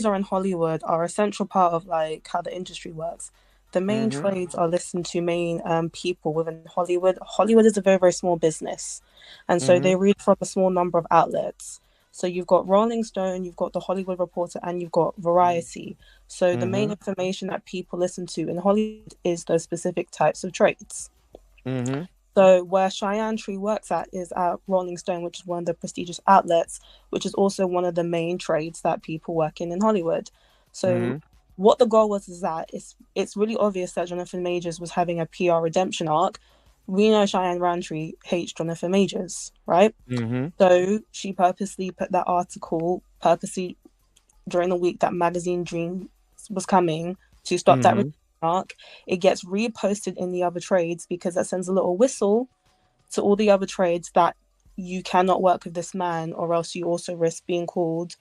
are in Hollywood are a central part of like how the industry works. The main Mm-hmm. trades are listened to main people within Hollywood. Hollywood is a very, very small business, and so Mm-hmm. they read from a small number of outlets. So you've got Rolling Stone, you've got the Hollywood Reporter, and you've got Variety. So the main Mm-hmm. information that people listen to in Hollywood is those specific types of trades. Mm-hmm. So where Cheyenne Tree works at is at Rolling Stone, which is one of the prestigious outlets, which is also one of the main trades that people work in Hollywood. So Mm-hmm. what the goal was is that it's really obvious that Jonathan Majors was having a PR redemption arc. We know Cheyenne Roundtree hates Jonathan Majors, right? Mm-hmm. So she purposely put that article purposely during the week that Magazine Dream was coming to stop that Mm-hmm. arc. It gets reposted in the other trades because that sends a little whistle to all the other trades that you cannot work with this man, or else you also risk being called,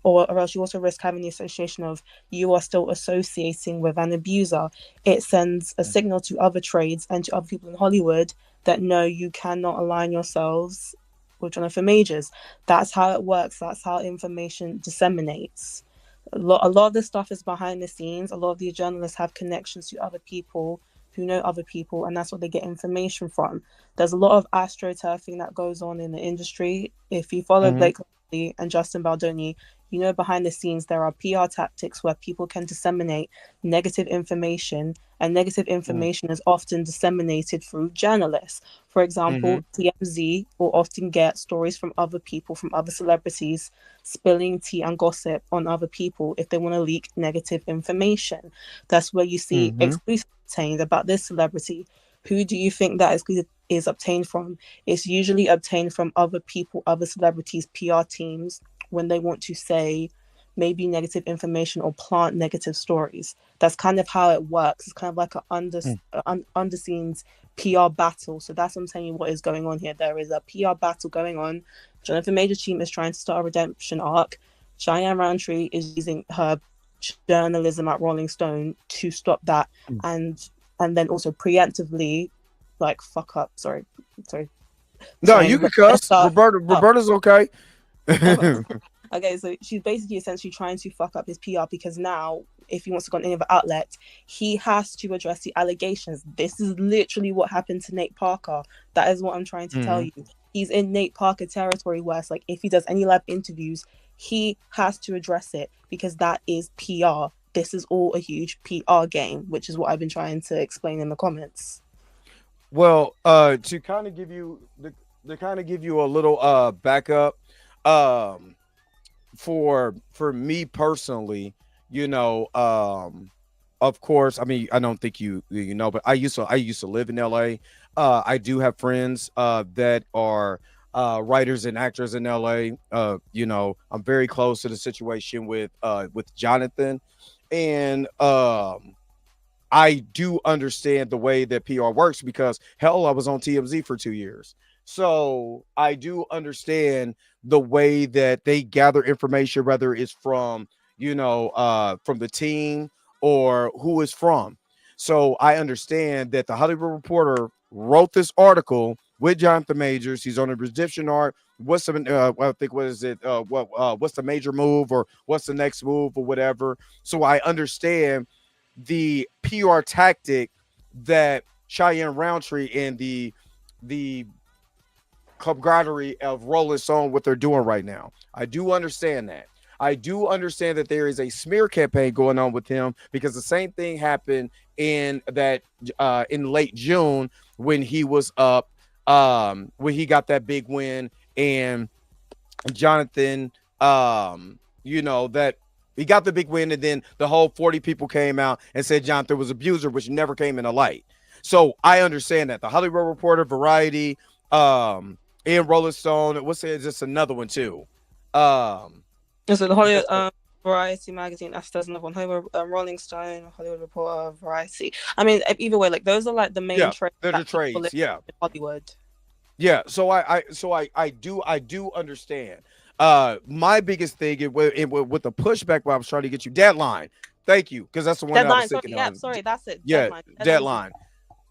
or else you also risk having the association of you are still associating with an abuser. It sends a signal to other trades and to other people in Hollywood that no, you cannot align yourselves with Jonathan Majors. That's how it works. That's how information disseminates. A lot of this stuff is behind the scenes. A lot of these journalists have connections to other people who know other people, and that's what they get information from. There's a lot of astroturfing that goes on in the industry. If you follow Mm-hmm. Blake Lively and Justin Baldoni, you know behind the scenes there are PR tactics where people can disseminate negative information, and negative information is often disseminated through journalists. For Mm-hmm. example, TMZ will often get stories from other people, from other celebrities, spilling tea and gossip on other people if they want to leak negative information. That's where you see Mm-hmm. exclusive obtained about this celebrity. Who do you think that exclusive is obtained from? It's usually obtained from other people, other celebrities, PR teams, when they want to say maybe negative information or plant negative stories. That's kind of how it works. It's kind of like under scenes PR battle. So that's what I'm telling you what is going on here. There is a PR battle going on. Jonathan Major's team is trying to start a redemption arc. Cheyenne Roundtree is using her journalism at Rolling Stone to stop that, and then also preemptively like fuck up. Sorry, No, you slang. can Mess cuss. up. Roberta's okay. Okay, so she's basically essentially trying to fuck up his PR because now, if he wants to go on any other outlet, he has to address the allegations. This is literally what happened to Nate Parker. That is what I'm trying to tell Mm-hmm. you. He's in Nate Parker territory where it's like if he does any live interviews, he has to address it because that is PR. This is all a huge PR game, which is what I've been trying to explain in the comments. Well, to kind of give you a little backup, um, for me personally, you know, of course, I mean, I don't think you know, but I used to live in LA. I do have friends that are writers and actors in LA. I'm very close to the situation with Jonathan, and I do understand the way that PR works because hell, I was on TMZ for 2 years. So I do understand the way that they gather information, whether it's from the team or who it's from. So I understand that the Hollywood Reporter wrote this article with Jonathan Majors. He's on a redemption arc. I think what is it? What's the major move or what's the next move or whatever. So I understand the PR tactic that Cheyenne Roundtree and the camaraderie of Rolling Stone what they're doing right now. I do understand that. I do understand that there is a smear campaign going on with him because the same thing happened in late June when he was up when he got that big win and Jonathan that he got the big win, and then the whole 40 people came out and said Jonathan was abuser, which never came into light. So I understand that. The Hollywood Reporter, Variety, and Rolling Stone, what's it? Just another one too. Um, And so the Hollywood Variety magazine, Esther's another one, Hollywood, Rolling Stone, Hollywood Reporter, Variety. I mean, either way, like those are like the main Yeah, trades they're the that people trades. live Yeah. in Hollywood. Yeah, so I do understand. My biggest thing with the pushback, where I was trying to get you deadline. Thank you, because that's the one that I was Deadline, sorry, thinking yeah, of. sorry, that's it. Yeah, Deadline. deadline.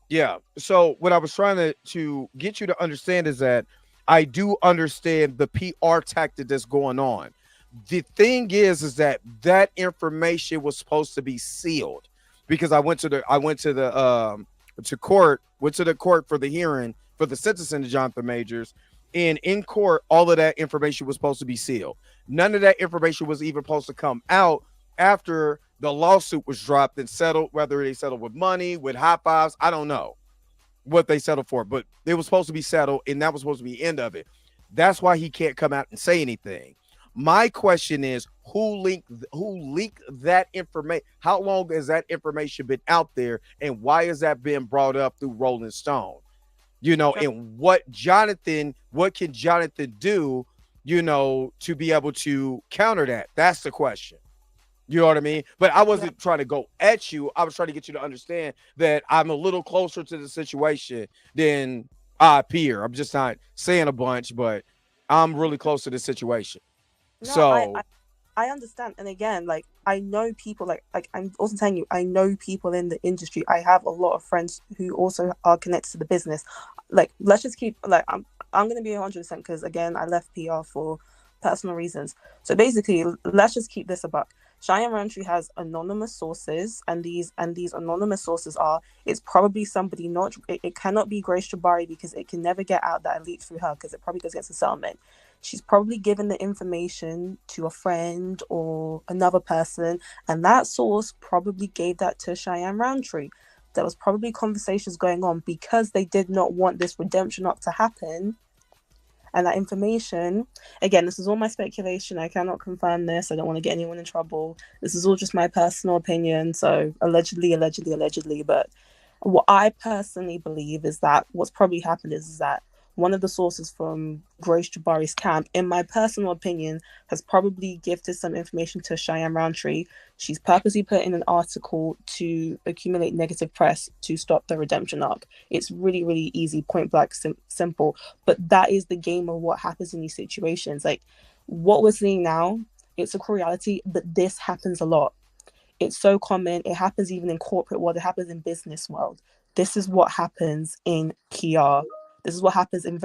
Yeah. So what I was trying to get you to understand is that I do understand the PR tactic that's going on. The thing is that information was supposed to be sealed, because I went to the went to the court for the hearing for the sentencing to Jonathan Majors, and in court all of that information was supposed to be sealed. None of that information was even supposed to come out after the lawsuit was dropped and settled, whether they settled with money, with high fives, I don't know what they settled for, but they were supposed to be settled, and that was supposed to be the end of it. That's why he can't come out and say anything. My question is, who leaked that information? How long has that information been out there, and why has that been brought up through Rolling Stone? And what can Jonathan do, to be able to counter that? That's the question. You know what I mean? But I wasn't trying to go at you. I was trying to get you to understand that I'm a little closer to the situation than I appear. I'm just not saying a bunch, but I'm really close to the situation. No, So I understand. And again, like, I know people, like I'm also telling you, I know people in the industry. I have a lot of friends who also are connected to the business. Like, let's just keep, like, I'm going to be 100%, because again, I left PR for personal reasons. So basically, let's just keep this a buck. Cheyenne Roundtree has anonymous sources, and these anonymous sources are, it's probably somebody not, it cannot be Grace Jabari, because it can never get out that I leaked through her, because it probably goes against the settlement. She's probably given the information to a friend or another person, and that source probably gave that to Cheyenne Roundtree. There was probably conversations going on, because they did not want this redemption arc to happen. And that information, again, this is all my speculation. I cannot confirm this. I don't want to get anyone in trouble. This is all just my personal opinion. So allegedly. But what I personally believe is that what's probably happened is that one of the sources from Grace Jabari's camp, in my personal opinion, has probably gifted some information to Cheyenne Roundtree. She's purposely put in an article to accumulate negative press to stop the redemption arc. It's really, really easy, point blank, simple. But that is the game of what happens in these situations. Like, what we're seeing now, it's a cruel reality, but this happens a lot. It's so common. It happens even in corporate world. It happens in business world. This is what happens in PR. This is what happens in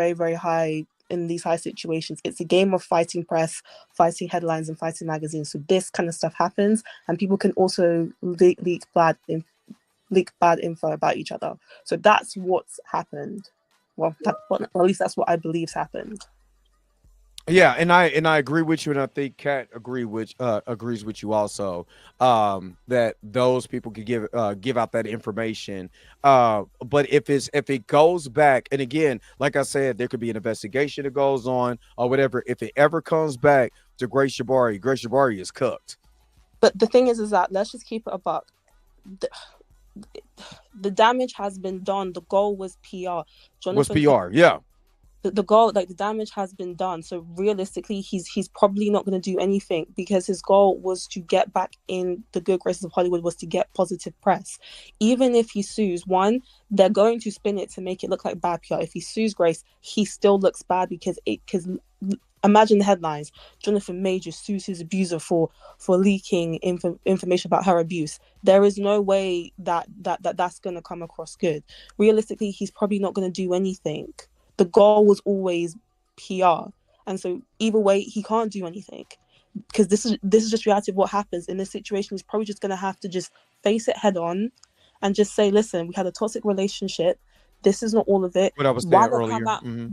in these high situations. It's a game of fighting press, fighting headlines, and fighting magazines. So this kind of stuff happens, and people can also leak bad info about each other. So that's what's happened. Well, at least that's what I believe's happened. yeah, and I agree with you, and I think Kat agrees with you also, that those people could give out that information. But if it goes back, and again, like I said, there could be an investigation that goes on or whatever. If it ever comes back to Grace Jabari is cooked. But the thing is that, let's just keep it a buck. The damage has been done. The goal was PR. Was PR, yeah. The goal, like, the damage has been done. So realistically, he's probably not going to do anything, because his goal was to get back in the good graces of Hollywood, was to get positive press. Even if he sues, one, they're going to spin it to make it look like bad PR. If he sues Grace, he still looks bad, because imagine the headlines: Jonathan Majors sues his abuser for leaking information about her abuse. There is no way that's going to come across good. Realistically, he's probably not going to do anything. The goal was always PR, and so either way, he can't do anything, because this is just reality of what happens in this situation. He's probably just going to have to just face it head on, and just say, "Listen, we had a toxic relationship. This is not all of it. What I was saying earlier.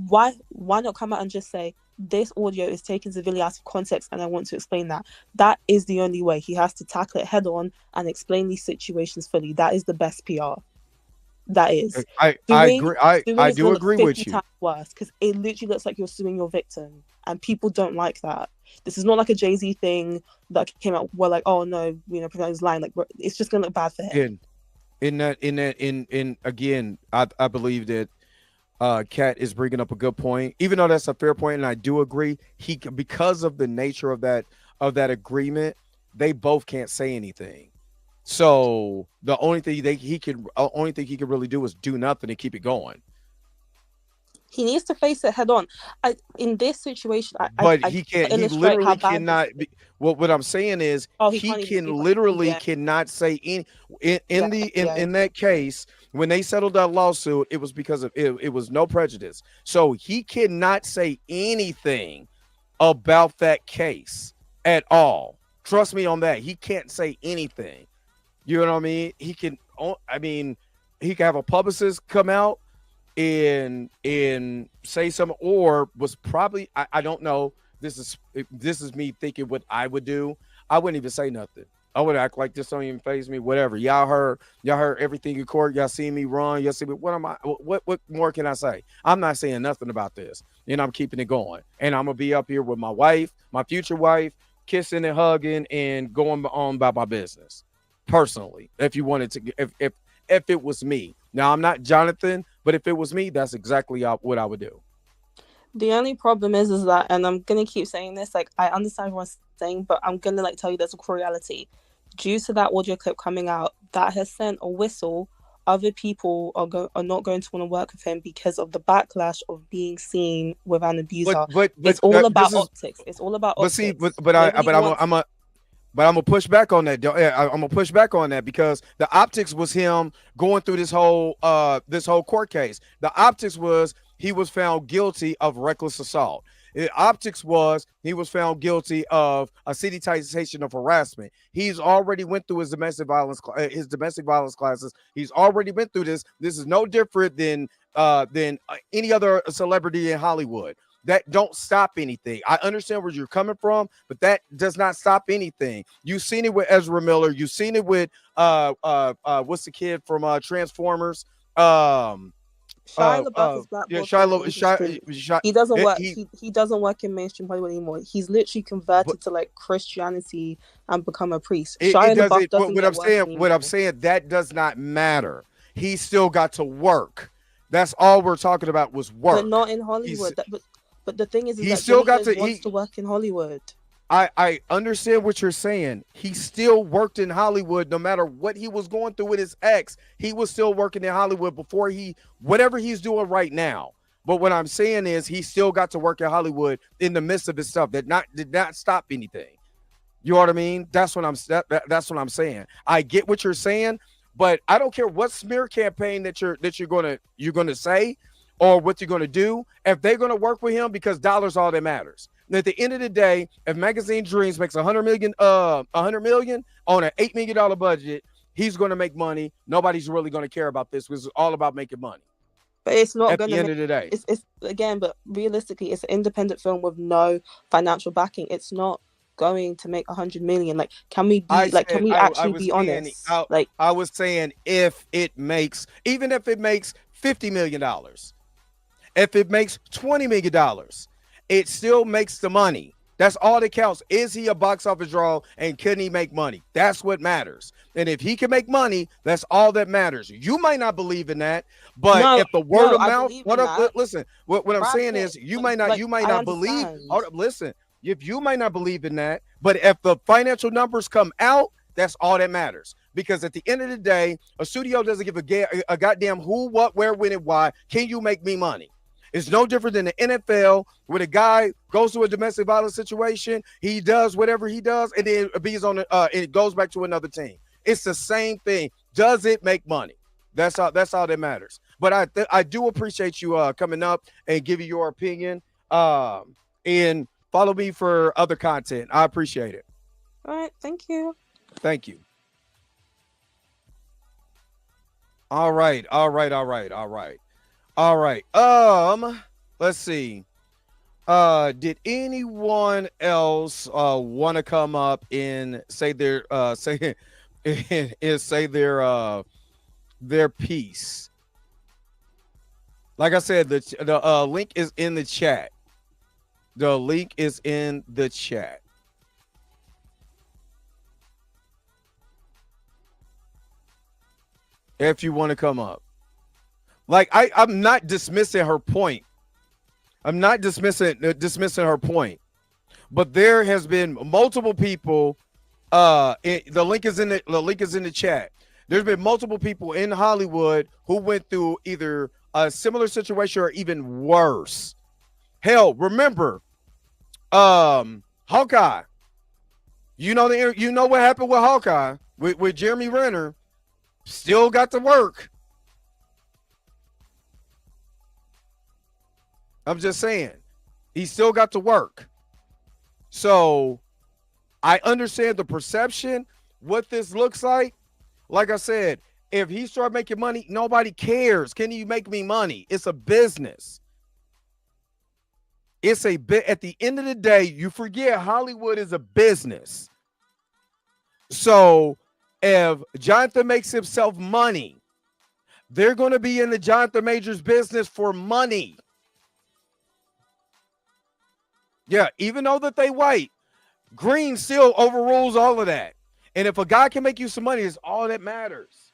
Why not come out and just say, this audio is taken severely out of context, and I want to explain that." That is the only way. He has to tackle it head on and explain these situations fully. That is the best PR. That is. I agree. I do agree with you. Worse, because it literally looks like you're suing your victim, and people don't like that. This is not like a Jay-Z thing that came out where, like, oh no, he's lying. Like, it's just gonna look bad for him. Again, I believe that Kat is bringing up a good point, even though that's a fair point, and I do agree. Because of the nature of that agreement, they both can't say anything. So the only thing he can really do is do nothing and keep it going. He needs to face it head on. In this situation, But I he can't. He illustrate how literally bad this cannot. is. What I'm saying is He he can't even can speak on it. literally Yeah, cannot say any yeah. in that case when they settled that lawsuit. It was because of it. It was no prejudice. So he cannot say anything about that case at all. Trust me on that. He can't say anything. You know what I mean? He can. I mean, he can have a publicist come out and say something, or was probably I don't know. This is me thinking what I would do. I wouldn't even say nothing. I would act like this don't even faze me. Whatever. Y'all heard everything in court. Y'all seen me run. Y'all see me. What am I? What more can I say? I'm not saying nothing about this, and I'm keeping it going. And I'm gonna be up here with my wife, my future wife, kissing and hugging and going on about my business. Personally, if you wanted to, if it was me. Now I'm not Jonathan, but if it was me, that's exactly what I would do. The only problem is that, and I'm gonna keep saying this, like I understand what I'm saying, but I'm gonna tell you there's a cruelty. Due to that audio clip coming out, that has sent a whistle. Other people are not going to want to work with him because of the backlash of being seen with an abuser. But it's all about optics. It's all about optics. But I'm gonna push back on that. I'm gonna push back on that because the optics was him going through this whole court case. The optics was he was found guilty of reckless assault. The optics was he was found guilty of a city citation of harassment. He's already went through his domestic violence classes. He's already been through this. This is no different than any other celebrity in Hollywood. That don't stop anything. I understand where you're coming from, but that does not stop anything. You've seen it with Ezra Miller. You've seen it with what's the kid from Transformers? Shia LaBeouf is blackballed. He doesn't work. He doesn't work in mainstream Hollywood anymore. He's literally converted to like Christianity and become a priest. Shia LaBeouf doesn't. What I'm saying, that does not matter. He still got to work. That's all we're talking about was work. But not in Hollywood. But the thing is he that still wants to work in Hollywood. I understand what you're saying. He still worked in Hollywood no matter what he was going through with his ex. He was still working in Hollywood before whatever he's doing right now. But what I'm saying is he still got to work in Hollywood in the midst of his stuff. That did not stop anything. You know what I mean? That's what I'm saying. I get what you're saying, but I don't care what smear campaign that you're gonna say or what you're gonna do. If they're gonna work with him, because dollars all that matters. And at the end of the day, if Magazine Dreams makes $100 million on an $8 million budget, he's gonna make money. Nobody's really gonna care about this because it's all about making money. But it's not at the end of the day. It's again, but realistically, it's an independent film with no financial backing. It's not going to make 100 million. Like, can we actually be honest? I was saying if it makes $50 million, if it makes $20 million, it still makes the money. That's all that counts. Is he a box office draw and can he make money? That's what matters. And if he can make money, that's all that matters. You might not believe in that, but if the word of mouth, listen, what I'm saying is you might not believe. Hold up, listen. If you might not believe in that, but if the financial numbers come out, that's all that matters. Because at the end of the day, a studio doesn't give a goddamn who, what, where, when, and why. Can you make me money? It's no different than the NFL, where a guy goes to a domestic violence situation, he does whatever he does, and then it goes back to another team. It's the same thing. Does it make money? That's all that matters. But I do appreciate you coming up and giving your opinion. And follow me for other content. I appreciate it. All right. Thank you. Thank you. All right. Let's see. Did anyone else want to come up and say their their piece? Like I said, the link is in the chat. The link is in the chat. If you want to come up. Like I'm not dismissing her point. I'm not dismissing her point. But there has been multiple people The link is in the chat. There's been multiple people in Hollywood who went through either a similar situation or even worse. Hell, remember, Hawkeye. You know what happened with Hawkeye with Jeremy Renner. Still got to work. I'm just saying, he still got to work. So I understand the perception, what this looks like. Like I said, if he start making money, nobody cares. Can you make me money? It's a business. It's a bit. At the end of the day, you forget Hollywood is a business. So if Jonathan makes himself money, they're going to be in the Jonathan Majors business for money. Yeah, even though that they white, green still overrules all of that. And if a guy can make you some money, it's all that matters.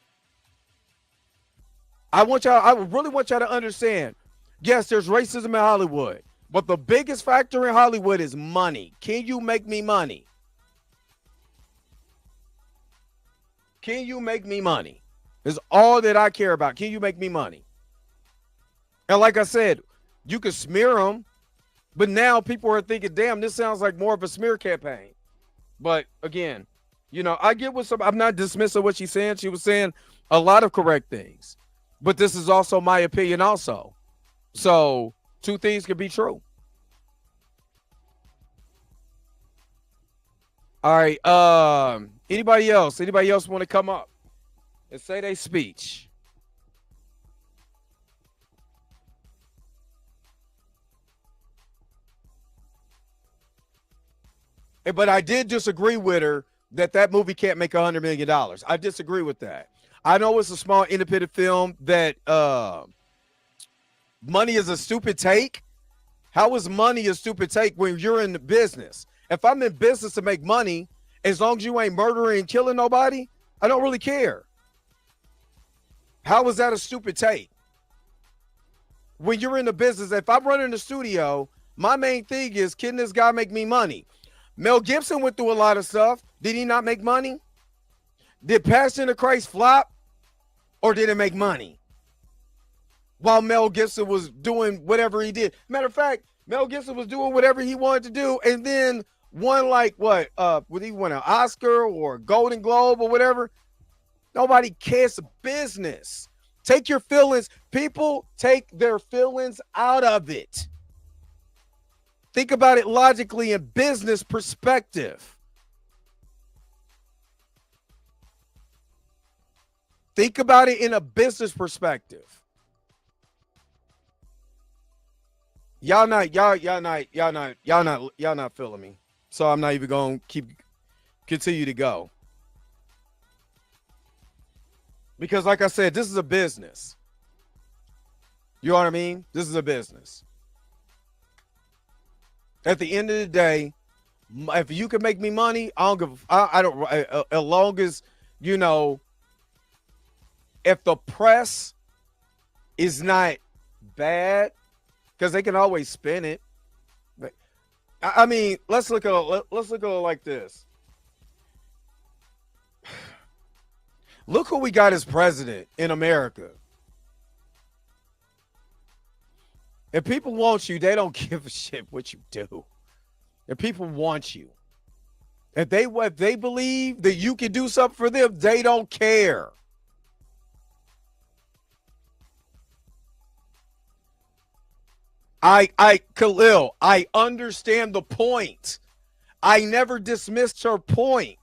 I really want y'all to understand. Yes, there's racism in Hollywood, but the biggest factor in Hollywood is money. Can you make me money? Can you make me money? Is all that I care about. Can you make me money? And like I said, you can smear them, but now people are thinking, damn, this sounds like more of a smear campaign. But again, I get I'm not dismissing what she's saying. She was saying a lot of correct things, but this is also my opinion also. So two things can be true. All right. Anybody else want to come up and say their speech? But I did disagree with her that movie can't make $100 million. I disagree with that. I know it's a small independent film that money is a stupid take. How is money a stupid take when you're in the business? If I'm in business to make money, as long as you ain't murdering and killing nobody, I don't really care. How is that a stupid take? When you're in the business, if I'm running the studio, my main thing is, can this guy make me money? Mel Gibson went through a lot of stuff. Did he not make money? Did Passion of Christ flop? Or did it make money? While Mel Gibson was doing whatever he did. Matter of fact, Mel Gibson was doing whatever he wanted to do and then won would he win an Oscar or a Golden Globe or whatever? Nobody cares business. Take your feelings. People take their feelings out of it. Think about it logically in business perspective. Think about it in a business perspective. Y'all not feeling me. So I'm not even going to continue to go. Because like I said, this is a business. You know what I mean? This is a business. At the end of the day, if you can make me money, I don't as long as, if the press is not bad, because they can always spin it. But, I mean, let's look at it like this. Look who we got as president in America. If people want you, they don't give a shit what you do. If people want you, if they believe that you can do something for them, they don't care. Khalil, I understand the point. I never dismissed her point.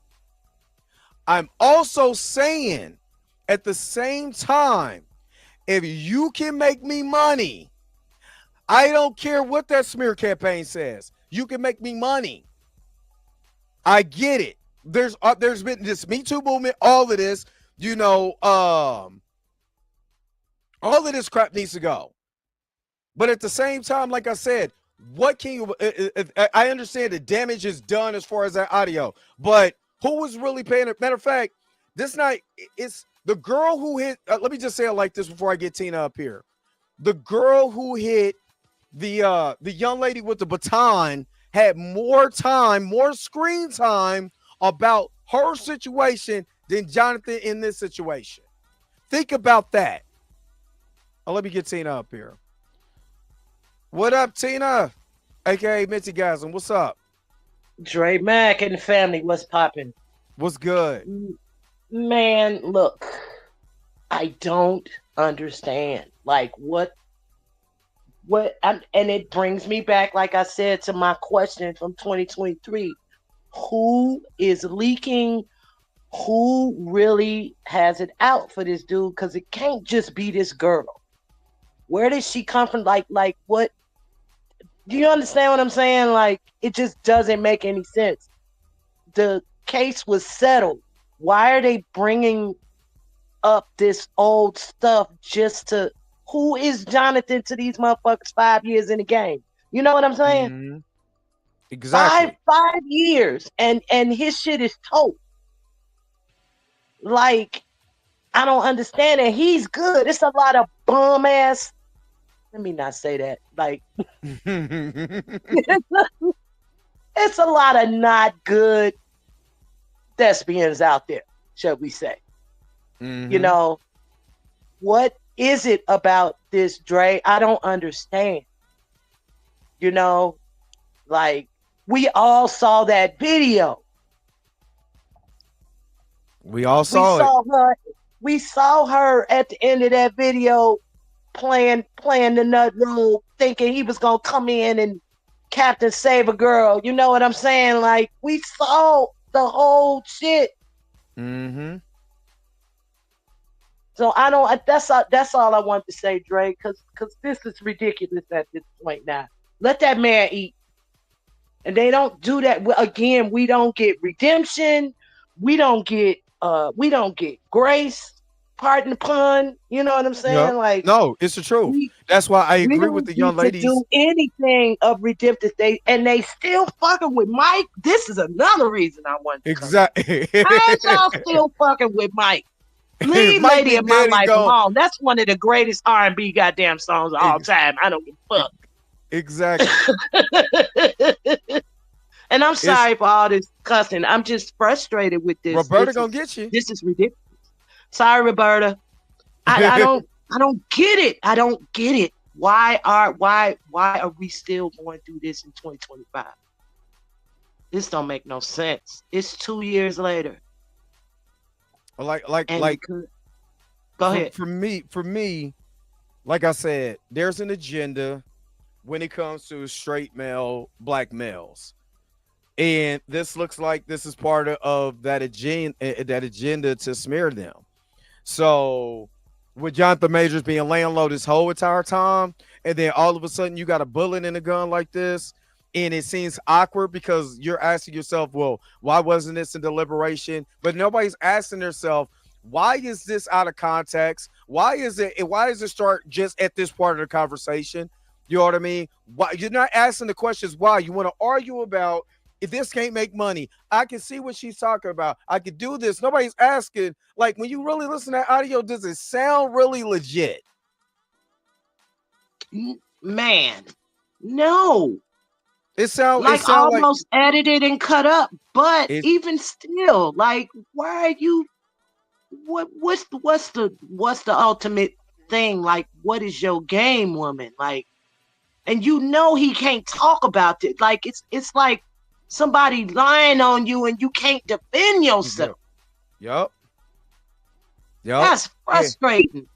I'm also saying at the same time, if you can make me money, I don't care what that smear campaign says. You can make me money. I get it. There's been this Me Too movement, all of this, all of this crap needs to go. But at the same time, like I said, what can you, I understand the damage is done as far as that audio, but who was really paying it? Matter of fact, it's the girl who hit, let me just say it like this before I get Tina up here. The girl who hit the young lady with the baton had more screen time about her situation than Jonathan in this situation. Think about that. Oh, let me get Tina up here. What up, Tina? AKA Mitzi Gasm. What's up? Dre Mack and the family, what's popping? What's good? Man, look, I don't understand. Like, and it brings me back, like I said, to my question from 2023. Who is leaking? Who really has it out for this dude? Because it can't just be this girl. Where did she come from? Like what? Do you understand what I'm saying? Like, it just doesn't make any sense. The case was settled. Why are they bringing up this old stuff just to... Who is Jonathan to these motherfuckers 5 years in the game? You know what I'm saying? Mm-hmm. Exactly. Five years, and his shit is toast. Like, I don't understand it. He's good. It's a lot of bum ass... Let me not say that. Like, it's a lot of not good thespians out there, shall we say. Mm-hmm. You know, what is it about this, Dre? I don't understand. You know, like, we all saw that video. We saw her. We saw her at the end of that video playing the nut role, thinking he was gonna come in and Captain Save a Girl. You know what I'm saying? Like, we saw the whole shit. Mm-hmm. So I don't. That's all I want to say, Dre. Because this is ridiculous at this point now. Let that man eat. And they don't do that again. We don't get redemption. We don't get grace. Pardon the pun. You know what I'm saying? Yep. Like, no, it's the truth. That's why I agree with the young ladies. To do anything of redemptive, and they still fucking with Mike. This is another reason I want to exactly. How y'all still fucking with Mike? Leave Lady in My Life alone. That's one of the greatest R&B goddamn songs of all time. I don't give a fuck. Exactly. And I'm sorry for all this cussing. I'm just frustrated with this. Roberta gonna get you. This is ridiculous. Sorry, Roberta. I don't get it. I don't get it. Why are we still going through this in 2025? This don't make no sense. It's 2 years later. Like go ahead. For me, like I said, there's an agenda when it comes to straight male black males. And this looks like this is part of that agenda to smear them. So with Jonathan Majors being laying low this whole entire time, and then all of a sudden you got a bullet in a gun like this, and it seems awkward because you're asking yourself, well, why wasn't this in deliberation? But nobody's asking themselves, why is this out of context? Why does it start just at this part of the conversation? You know what I mean? Why you're not asking the questions why. You want to argue about if this can't make money. I can see what she's talking about. I could do this. Nobody's asking. Like, when you really listen to that audio, does it sound really legit? Man, no. It sounds almost edited and cut up. But even still, like, why are you? What's the ultimate thing? Like, what is your game, woman? Like, and you know he can't talk about it. Like, it's like somebody lying on you and you can't defend yourself. Yep. That's frustrating.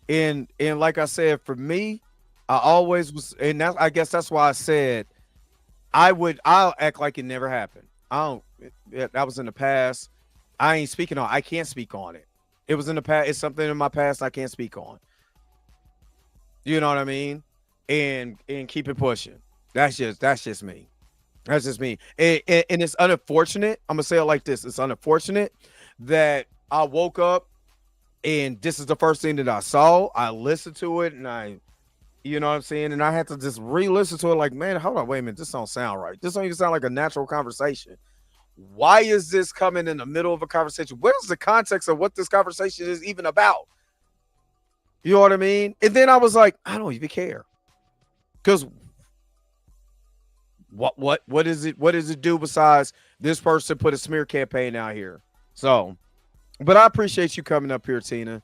And like I said, for me, I always was, and I guess that's why I said I'll act like it never happened. That was in the past. I ain't speaking on. I can't speak on it. It was in the past. It's something in my past I can't speak on. You know what I mean? And keep it pushing. That's just me. That's just me. And it's unfortunate. I'm gonna say it like this. It's unfortunate that I woke up and this is the first thing that I saw. I listened to it and you know what I'm saying? And I had to just re-listen to it like, man, hold on, wait a minute. This don't sound right. This don't even sound like a natural conversation. Why is this coming in the middle of a conversation? Where's the context of what this conversation is even about? You know what I mean? And then I was like, I don't even care. Because What is it? What does it do besides this person put a smear campaign out here? So, but I appreciate you coming up here, Tina.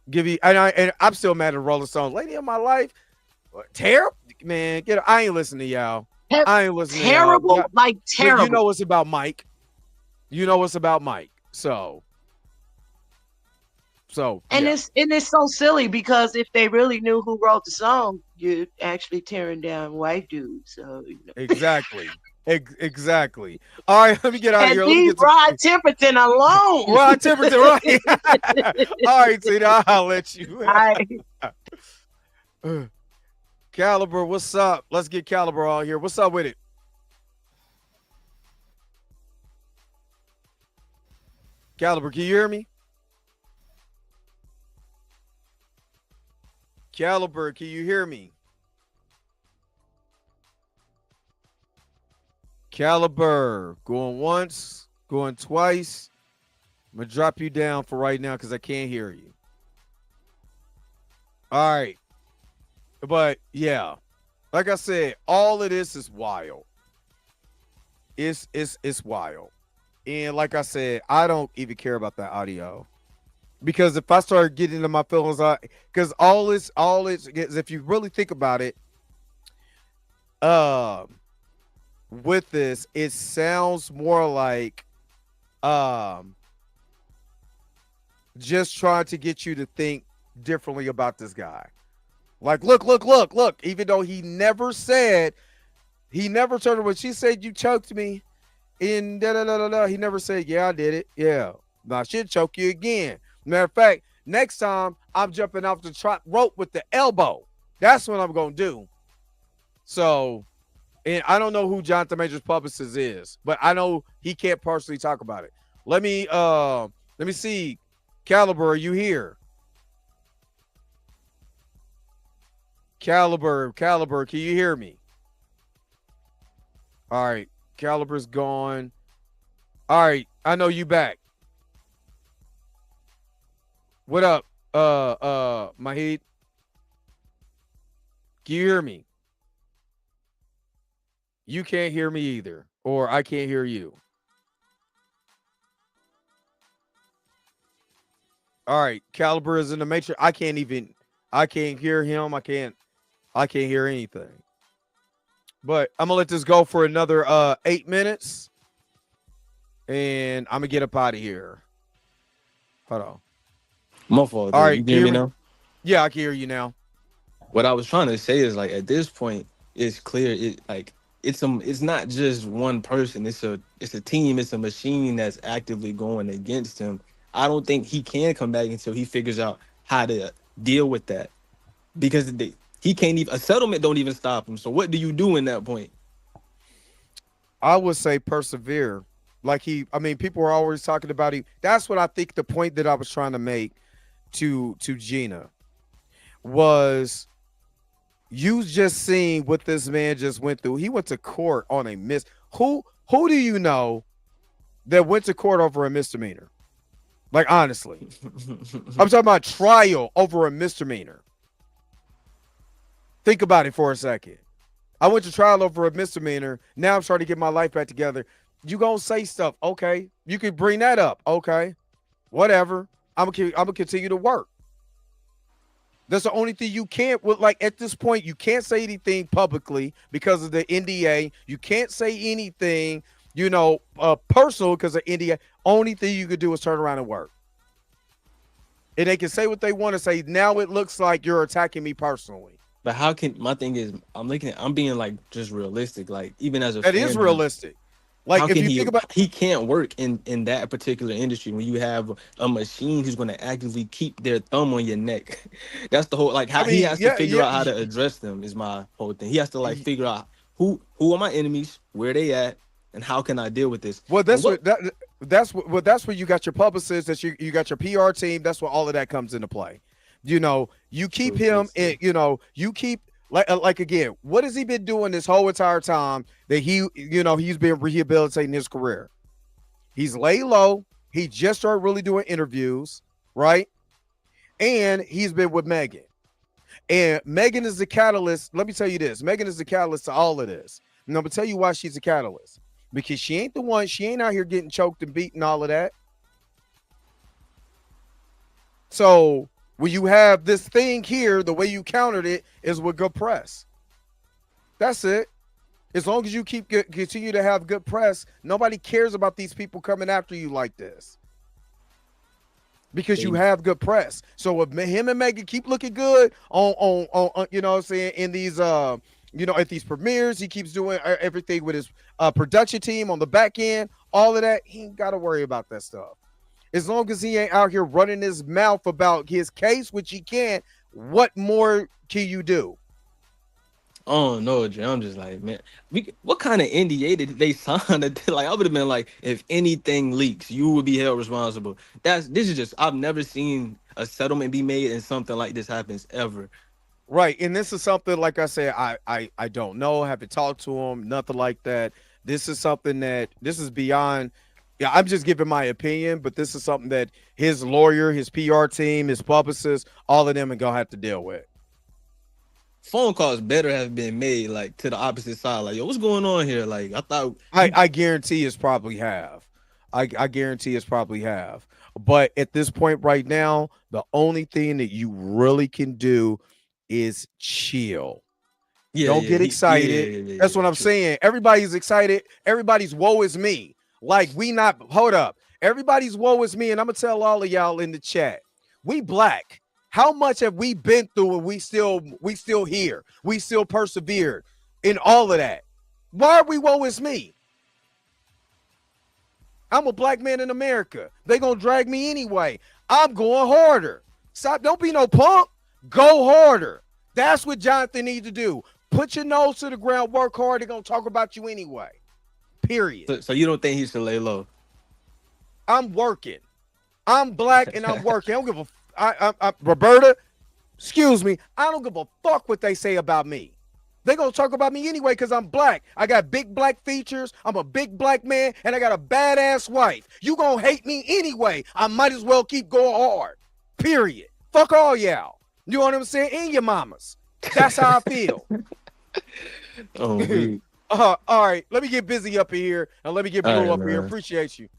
Give you and I'm still mad at Rolling Stones. Lady of my life, terrible man. I ain't listening to y'all. I ain't listening terrible, to y'all. like terrible. You know it's about Mike. You know it's about Mike. So and yeah. it's so silly because if they really knew who wrote the song, you're actually tearing down white dudes. So Exactly. Exactly. All right, let me get out of and here. Let me leave get Rod Temperton alone. Rod Temperton, right? All right, Tina, I'll let you. Caliber, what's up? Let's get Caliber on here. What's up with it? Caliber, can you hear me? Caliber, can you hear me? Caliber, going once, going twice. I'm going to drop you down for right now because I can't hear you. All right. But, yeah, like I said, all of this is wild. It's wild. And like I said, I don't even care about that audio. Because if I start getting into my feelings, because all this, if you really think about it, with this, it sounds more like just trying to get you to think differently about this guy. Like, look. Even though he never turned when she said you choked me in da. He never said, yeah, I did it. Yeah. Now I should choke you again. Matter of fact, next time I'm jumping off the top rope with the elbow. That's what I'm gonna do. So, and I don't know who Jonathan Majors publicist is, but I know he can't personally talk about it. Let me see. Caliber, are you here? Caliber, can you hear me? All right, Caliber's gone. All right, I know you back. What up, Mahid? Can you hear me? You can't hear me either, or I can't hear you. All right, Caliber is in the matrix. I can't hear him. I can't hear anything. But I'm gonna let this go for another 8 minutes. And I'm gonna get up out of here. Hold on. My fault. All right, You hear me now? Yeah, I can hear you now. What I was trying to say is like at this point, it's clear. It's not just one person. It's a team. It's a machine that's actively going against him. I don't think he can come back until he figures out how to deal with that, because he can't even, a settlement don't even stop him. So what do you do in that point? I would say persevere. People are always talking about him. That's what I think the point that I was trying to make to Gina was, you just seen what this man just went through. He went to court on a Who do you know that went to court over a misdemeanor? Like, honestly. I'm talking about trial over a misdemeanor. Think about it for a second. I went to trial over a misdemeanor. Now I'm trying to get my life back together. You gonna say stuff, okay? You can bring that up, okay? Whatever. I'm gonna continue to work. That's the only thing you can't. Like at this point, you can't say anything publicly because of the NDA. You can't say anything, personal because of NDA. Only thing you could do is turn around and work. And they can say what they want to say. Now it looks like you're attacking me personally. But how can, my thing is, I'm being like just realistic. Like even as a that fan, is realistic. Like if you think about, he can't work in that particular industry when you have a machine who's going to actively keep their thumb on your neck. That's the whole, like how he has to figure out how to address them is my whole thing. He has to like figure out who are my enemies, where they at, and how can I deal with this. Well, that's where you got your publicist, that you got your PR team. That's where all of that comes into play. You keep him in, you keep like again, what has he been doing this whole entire time that he's been rehabilitating his career? He's laid low. He just started really doing interviews, right? And he's been with Megan. And Megan is the catalyst. Let me tell you this. Megan is the catalyst to all of this. And I'm gonna tell you why she's a catalyst. Because she ain't the one, she ain't out here getting choked and beaten, all of that. So when you have this thing here, the way you countered it is with good press. That's it. As long as you continue to have good press, nobody cares about these people coming after you like this. Because you have good press. So if him and Megan keep looking good on you know what I'm saying, in these you know, at these premieres, he keeps doing everything with his production team on the back end, all of that, he ain't got to worry about that stuff. As long as he ain't out here running his mouth about his case, which he can't, what more can you do? Oh no, Jay. I'm just like, man, what kind of NDA did they sign? Like, I would have been like, if anything leaks, you would be held responsible. This is just, I've never seen a settlement be made and something like this happens ever. Right, and this is something, like I said, I don't know, haven't talked to him, nothing like that. This is something that this is beyond. Yeah, I'm just giving my opinion, but this is something that his lawyer, his PR team, his publicist, all of them are gonna have to deal with. Phone calls better have been made, like, to the opposite side. Like, yo, what's going on here? Like, I thought. I guarantee it's probably have. I guarantee it's probably have. But at this point right now, the only thing that you really can do is chill. Don't get excited. That's what I'm saying. Everybody's excited. Everybody's woe is me. Like, we not, hold up. Everybody's woe is me. And I'm going to tell all of y'all in the chat, we black. How much have we been through and we still here? We still persevered in all of that. Why are we woe is me? I'm a black man in America. They gonna drag me anyway. I'm going harder. Stop. Don't be no punk. Go harder. That's what Jonathan needs to do. Put your nose to the ground. Work hard. They're gonna talk about you anyway. Period. So you don't think he should lay low? I'm working. I'm black and I'm working. I don't give a. Roberta, excuse me. I don't give a fuck what they say about me. They're going to talk about me anyway because I'm black. I got big black features. I'm a big black man, and I got a badass wife. You going to hate me anyway. I might as well keep going hard. Period. Fuck all y'all. You know what I'm saying? And your mamas. That's how I feel. Oh, all right. Let me get busy up in here, and let me get Blue up here. Appreciate you.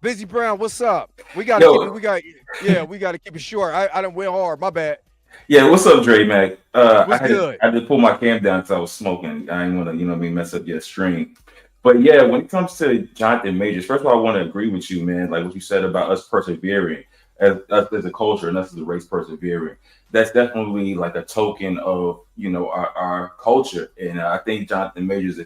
Busy Brown, what's up? We got to keep it short. I done went hard. My bad. Yeah, what's up, Dre Mac? What's good? I had to pull my cam down because I was smoking. I didn't want to, you know what I mean, mess up your stream. But yeah, when it comes to Jonathan Majors, first of all, I want to agree with you, man. Like what you said about us persevering as a culture and us as a race persevering. That's definitely like a token of, you know, our culture. And I think Jonathan Majors, I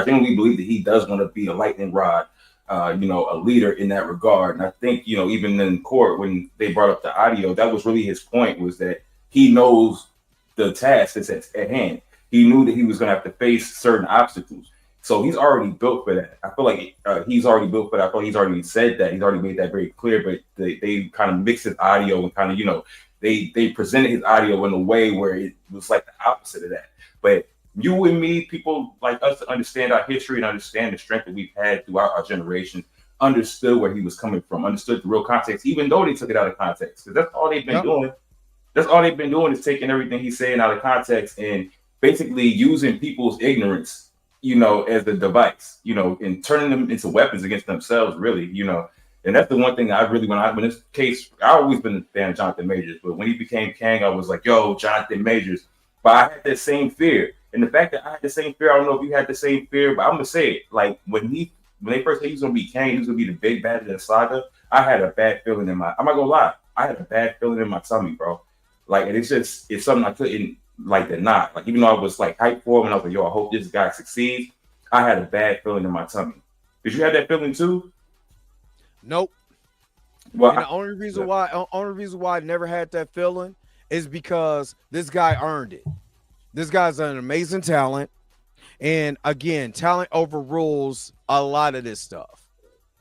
genuinely believe that he does want to be a lightning rod. You know, a leader in that regard. And I think, you know, even in court, when they brought up the audio, that was really his point, was that he knows the task that's at hand. He knew that he was going to have to face certain obstacles. So he's already built for that. I feel like he's already built for that. I feel like he's already said that. He's already made that very clear, but they kind of mixed his audio and kind of, you know, they presented his audio in a way where it was like the opposite of that. But you and me, people like us, to understand our history and understand the strength that we've had throughout our generation, understood where he was coming from, understood the real context, even though they took it out of context. Because that's all they've been doing. That's all they've been doing is taking everything he's saying out of context and basically using people's ignorance, you know, as a device, you know, and turning them into weapons against themselves, really, you know. And that's the one thing I really, when this case, I've always been a fan of Jonathan Majors, but when he became Kang, I was like, yo, Jonathan Majors. But I had that same fear. And the fact that I had the same fear, I don't know if you had the same fear, but I'm gonna say it. Like when they first said he was gonna be Kang, he was gonna be the big bad of the saga. I had a bad feeling I'm not gonna lie. I had a bad feeling in my tummy, bro. Like, and it's something I couldn't like deny. Like, even though I was like hyped for him and I was like, yo, I hope this guy succeeds. I had a bad feeling in my tummy. Did you have that feeling too? Nope. Well, and the only reason why I never had that feeling is because this guy earned it. This guy's an amazing talent. And again, talent overrules a lot of this stuff,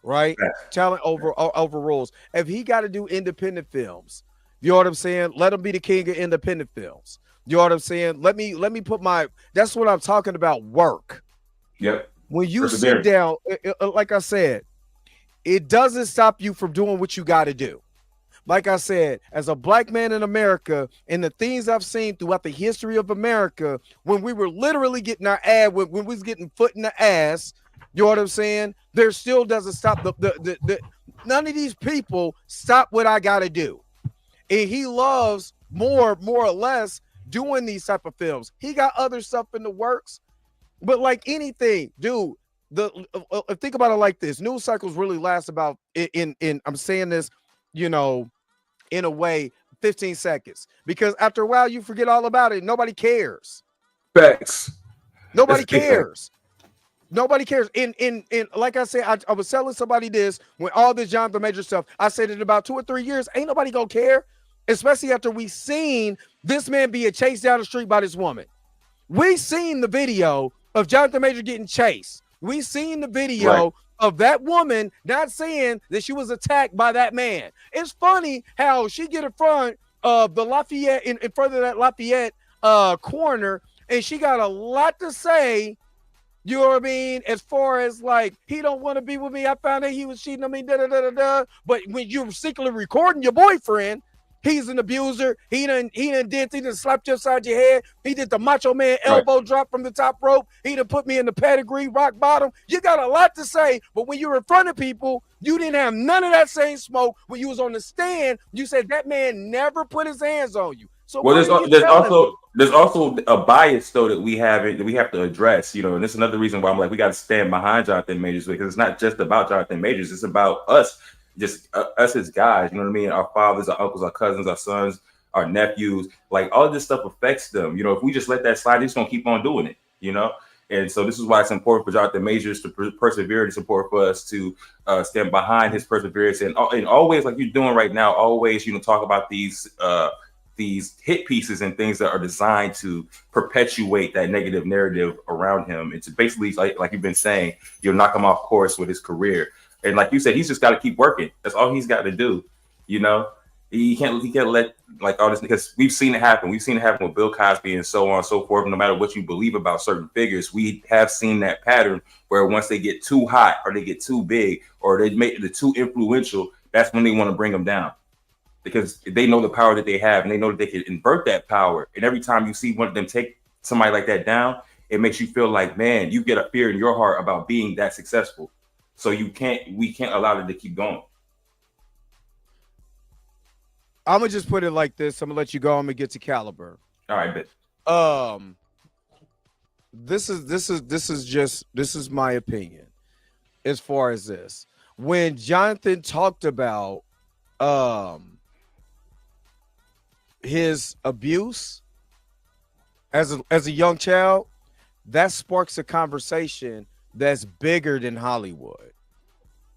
right? Yeah. Talent overrules. If he got to do independent films, you know what I'm saying? Let him be the king of independent films. You know what I'm saying? Let me put that's what I'm talking about, work. Yep. When you sit down, like I said, it doesn't stop you from doing what you got to do. like I said, as a black man in America, and the things I've seen throughout the history of America, when we were literally getting our ass, when we was getting foot in the ass, you know what I'm saying? There still doesn't stop the none of these people stop what I gotta do. And he loves more or less doing these type of films. He got other stuff in the works, but like anything, dude, think about it like this: news cycles really last about in I'm saying this, you know, in a way, 15 seconds, because after a while you forget all about it. Nobody cares. Facts. Nobody cares. Nobody cares. In like I said, I was telling somebody this when all this Jonathan Major stuff. I said in about 2 or 3 years, ain't nobody gonna care, especially after we seen this man being chased down the street by this woman. We seen the video of Jonathan Major getting chased. We seen the video of that woman not saying that she was attacked by that man. It's funny how she get in front of the Lafayette, in front of that Lafayette corner, and she got a lot to say. You know what I mean? As far as like, he don't want to be with me. I found out he was cheating on me. Da da da da da. But when you're secretly recording your boyfriend, he's an abuser. He done slapped you upside your head. He did the Macho Man elbow drop from the top rope. He done put me in the pedigree, rock bottom. You got a lot to say, but when you're in front of people, you didn't have none of that same smoke. When you was on the stand, you said that man never put his hands on you. So well, there's also a bias though that we have to address, you know, and this is another reason why I'm like, we got to stand behind Jonathan Majors, because it's not just about Jonathan Majors, it's about us, just us as guys, you know what I mean? Our fathers, our uncles, our cousins, our sons, our nephews, like all of this stuff affects them. You know, if we just let that slide, they're just gonna keep on doing it, you know. And so this is why it's important for Jonathan Majors to persevere. It's important for us to stand behind his perseverance, and always, like you're doing right now, always, you know, talk about these hit pieces and things that are designed to perpetuate that negative narrative around him. And to basically, like you've been saying, you'll knock him off course with his career. And like you said, he's just got to keep working. That's all he's got to do. You know, he can't let like all this, because we've seen it happen. We've seen it happen with Bill Cosby and so on and so forth. No matter what you believe about certain figures, we have seen that pattern where once they get too hot or they get too big or they make it too influential, that's when they want to bring them down. Because they know the power that they have, and they know that they can invert that power. And every time you see one of them take somebody like that down, it makes you feel like, man, you get a fear in your heart about being that successful. So we can't allow it to keep going. I'm gonna just put it like this. I'm gonna let you go. I'm gonna get to Caliber. All right, bet. This is my opinion as far as this. When Jonathan talked about his abuse as a young child, that sparks a conversation that's bigger than Hollywood,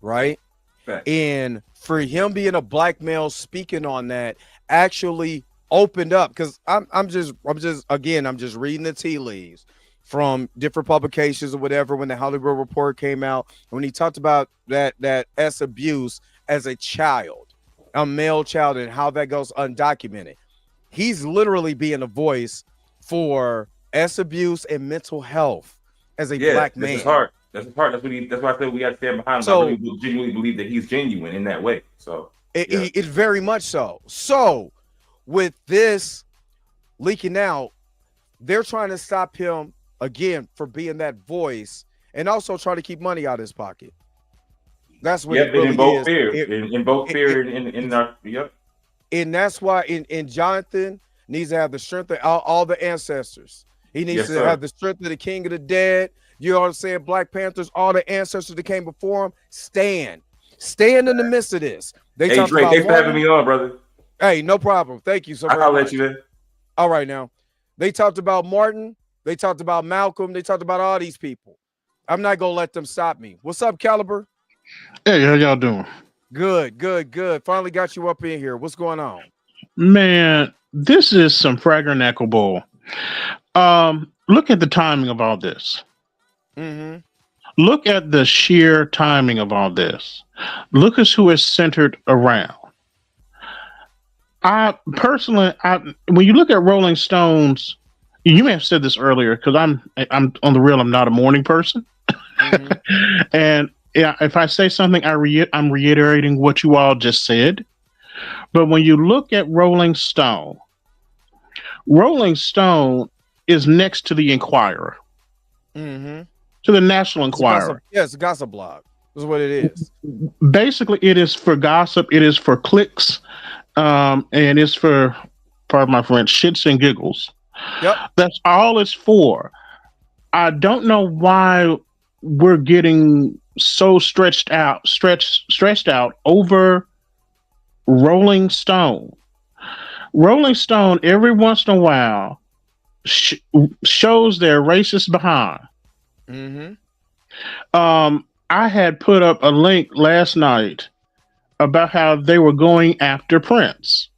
right? Fact. And for him being a black male speaking on that actually opened up, because I'm just reading the tea leaves from different publications or whatever when the Hollywood Report came out, when he talked about that abuse as a child, a male child, and how that goes undocumented. He's literally being a voice for abuse and mental health as a black man. That's hard. That's hard. That's why I said we got to stand behind him. So, I really genuinely believe that he's genuine in that way. So it's very much so. So with this leaking out, they're trying to stop him again for being that voice, and also try to keep money out of his pocket. That's what it really invoke is. fear. Invoke fear in our And that's why in Jonathan needs to have the strength of all the ancestors. He needs to have the strength of the king of the dead. You know what I'm saying? Black Panthers, all the ancestors that came before him, stand in the midst of this. Hey, Drake, thanks for having me on, brother. Hey, no problem. Thank you so much. I'll let you, man. All right, now. They talked about Martin. They talked about Malcolm. They talked about all these people. I'm not going to let them stop me. What's up, Caliber? Hey, how y'all doing? Good. Finally got you up in here. What's going on? Man, this is some fraggernackle bull. Look at the timing of all this. Mm-hmm. Look at the sheer timing of all this. Look at who is centered around. I personally, when you look at Rolling Stones, you may have said this earlier, because I'm on the real. I'm not a morning person, Mm-hmm. and yeah, if I say something, I'm reiterating what you all just said. But when you look at Rolling Stone is next to the Inquirer, Mm-hmm. to the National It's a gossip. Enquirer. Yeah, it's a gossip blog. That's what it is. Basically, it is for gossip. It is for clicks, and it's for, pardon my French, shits and giggles. Yep. That's all it's for. I don't know why we're getting so stretched out over Rolling Stone. Rolling Stone every once in a while shows their racist behind. Mm-hmm. I had put up a link last night about how they were going after Prince.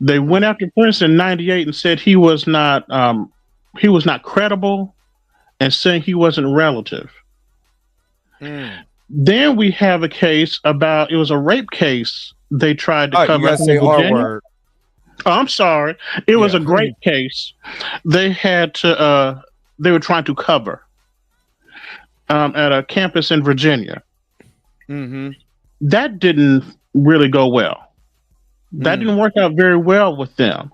They went after Prince in '98 and said he was not credible, and saying he wasn't relative. Then we have a case about, it was a rape case they tried to cover. You gotta say R word. Oh, I'm sorry. It was a great case. They had to. They were trying to cover at a campus in Virginia. Mm-hmm. That didn't really go well. That didn't work out very well with them.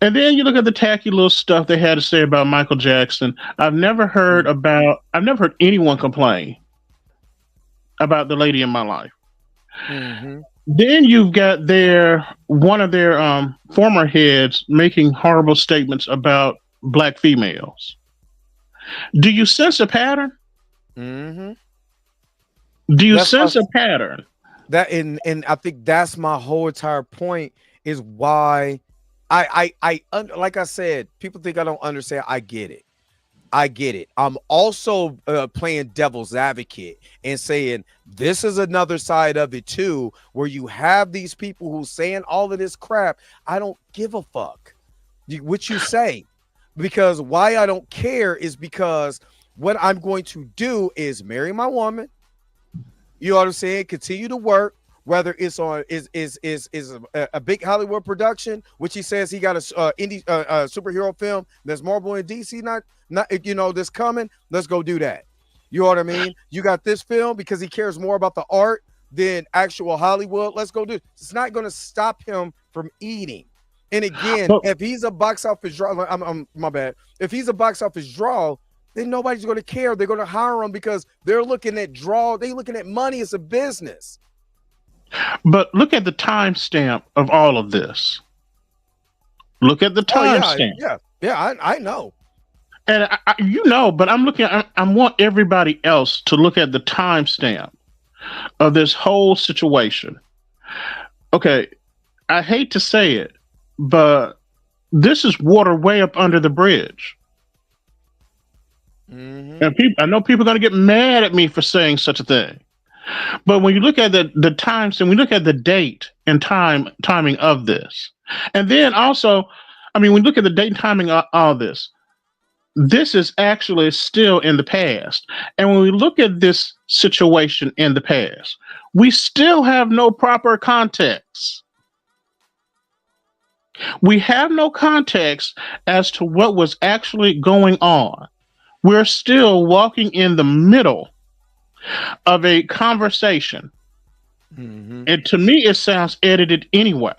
And then you look at the tacky little stuff they had to say about Michael Jackson. I've never heard anyone complain about The Lady in My Life. Mm-hmm. Then you've got one of their former heads making horrible statements about black females. Do you sense a pattern? Mm-hmm. Do you sense a pattern? That and I think that's my whole entire point, is why I like I said, people think I don't understand. I get it. I'm also playing devil's advocate and saying this is another side of it too, where you have these people who saying all of this crap. I don't give a fuck what you say, because why I don't care is because what I'm going to do is marry my woman. You know what I'm saying? Continue to work, whether it's on is a big Hollywood production, which he says he got a indie superhero film that's Marvel and DC not this coming. Let's go do that. You know what I mean? You got this film because he cares more about the art than actual Hollywood. Let's go do it. It's not going to stop him from eating. And again, if he's a box office draw, I'm my bad. If he's a box office draw, then nobody's going to care. They're going to hire him because they're looking at they're looking at money as a business. But look at the timestamp of all of this. Look at the timestamp. Yeah, I know. And but I'm looking at, I want everybody else to look at the timestamp of this whole situation. Okay, I hate to say it, but this is water way up under the bridge. Mm-hmm. And I know people are going to get mad at me for saying such a thing. But when you look at the times and we look at the date and timing of this, and then also, when you look at the date and timing of all this, this is actually still in the past. And when we look at this situation in the past, we still have no proper context. We have no context as to what was actually going on. We're still walking in the middle of a conversation. Mm-hmm. And to me, it sounds edited anyway.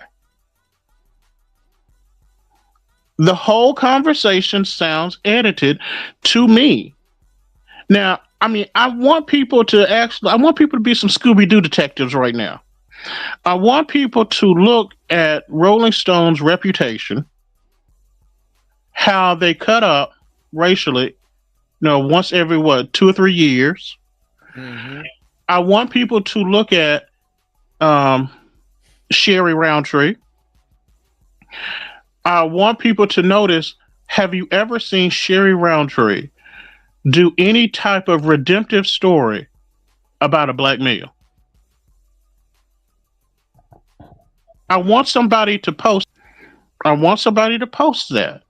The whole conversation sounds edited to me. Now, I want people to be some Scooby-Doo detectives right now. I want people to look at Rolling Stone's reputation, how they cut up racially, once every 2 or 3 years. Mm-hmm. I want people to look at Sherry Roundtree. I want people to notice, have you ever seen Sherry Roundtree do any type of redemptive story about a black male? I want somebody to post that.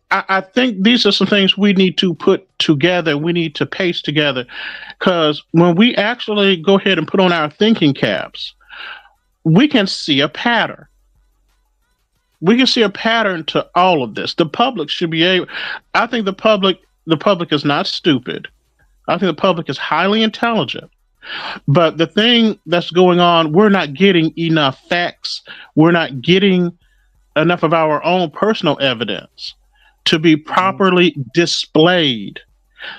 I think these are some things we need to put together. We need to paste together, because when we actually go ahead and put on our thinking caps, we can see a pattern. We can see a pattern to all of this. The public should be able. I think the public is not stupid. I think the public is highly intelligent. But the thing that's going on, we're not getting enough facts. We're not getting enough of our own personal evidence to be properly displayed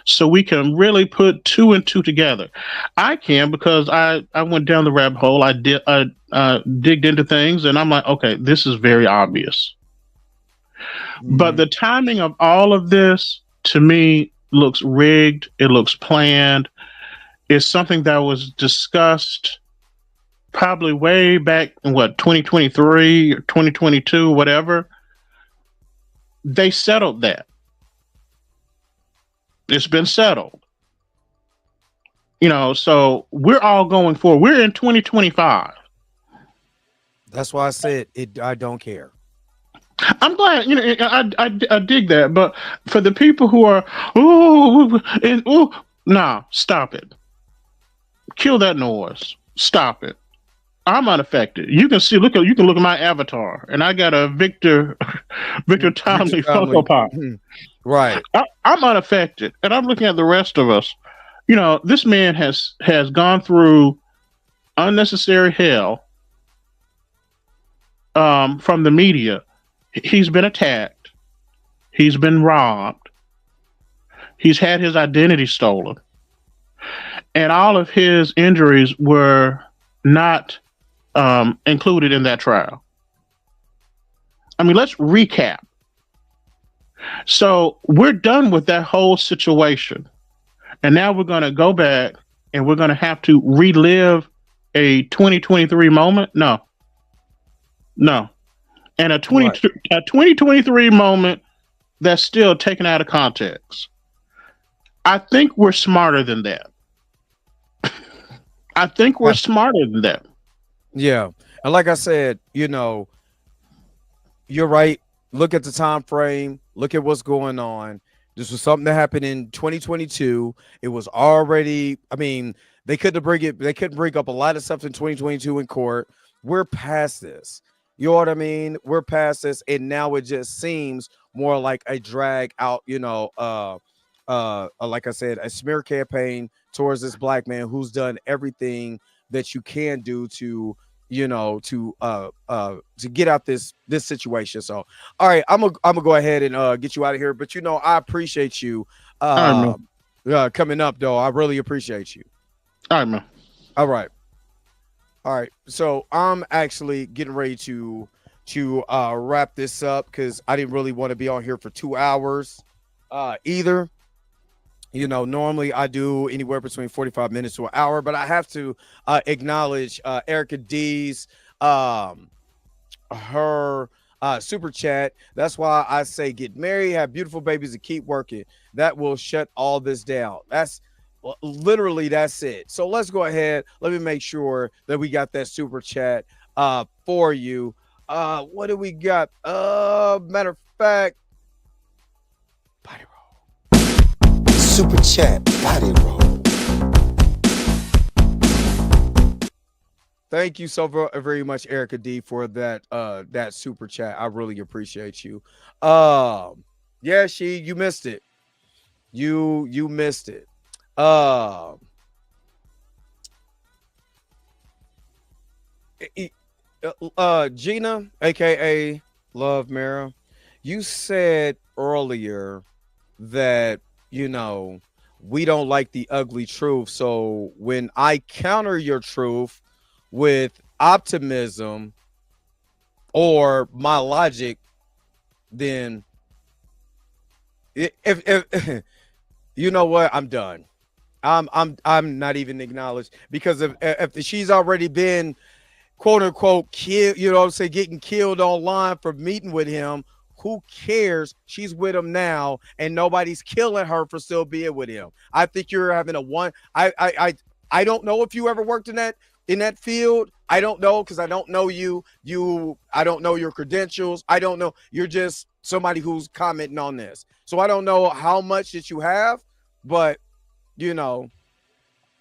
so we can really put two and two together. I can, because I went down the rabbit hole. I digged into things, and I'm like, okay, this is very obvious. But the timing of all of this, to me, looks rigged. It looks planned. It's something that was discussed probably way back in 2023 or 2022, whatever. They settled that. It's been settled. So we're all going forward. We're in 2025. That's why I said it. I don't care. I'm glad, I dig that. But for the people who are, nah, stop it. Kill that noise. Stop it. I'm unaffected. You can look at my avatar, and I got a Victor Tomley Funko Pop. Right. I'm unaffected, and I'm looking at the rest of us. This man has gone through unnecessary hell from the media. He's been attacked. He's been robbed. He's had his identity stolen. And all of his injuries were not included in that trial. I mean, let's recap. So we're done with that whole situation. And now we're going to go back and we're going to have to relive a 2023 moment? No. And a 2023 moment that's still taken out of context. I think we're smarter than that. I think we're smarter than that. Yeah. And like I said, you're right. Look at the time frame. Look at what's going on. This was something that happened in 2022. It was already, they couldn't bring up a lot of stuff in 2022 in court. We're past this. You know what I mean? We're past this. And now it just seems more like a drag out, like I said, a smear campaign towards this black man who's done everything that you can do to get out this situation. So, all right, I'm gonna go ahead and get you out of here. But I appreciate you coming up, though. I really appreciate you. All right, man. All right. So I'm actually getting ready to wrap this up because I didn't really want to be on here for 2 hours either. Normally I do anywhere between 45 minutes to an hour, but I have to acknowledge Erica D's her super chat. That's why I say get married, have beautiful babies, and keep working. That will shut all this down. That's it. So let's go ahead. Let me make sure that we got that super chat for you. What do we got? Matter of fact, body roll. Super chat, body roll. Thank you so very much, Erica D, for that super chat. I really appreciate you. Yeah, you missed it. You missed it. Gina, aka Love Mara, you said earlier that we don't like the ugly truth. So when I counter your truth with optimism or my logic, then if you know what, I'm done. I'm not even acknowledged, because if she's already been quote unquote killed, getting killed online for meeting with him, who cares? She's with him now, and nobody's killing her for still being with him. I think you're having I don't know if you ever worked in that field. I don't know, because I don't know you. I don't know your credentials. I don't know. You're just somebody who's commenting on this. So I don't know how much that you have, but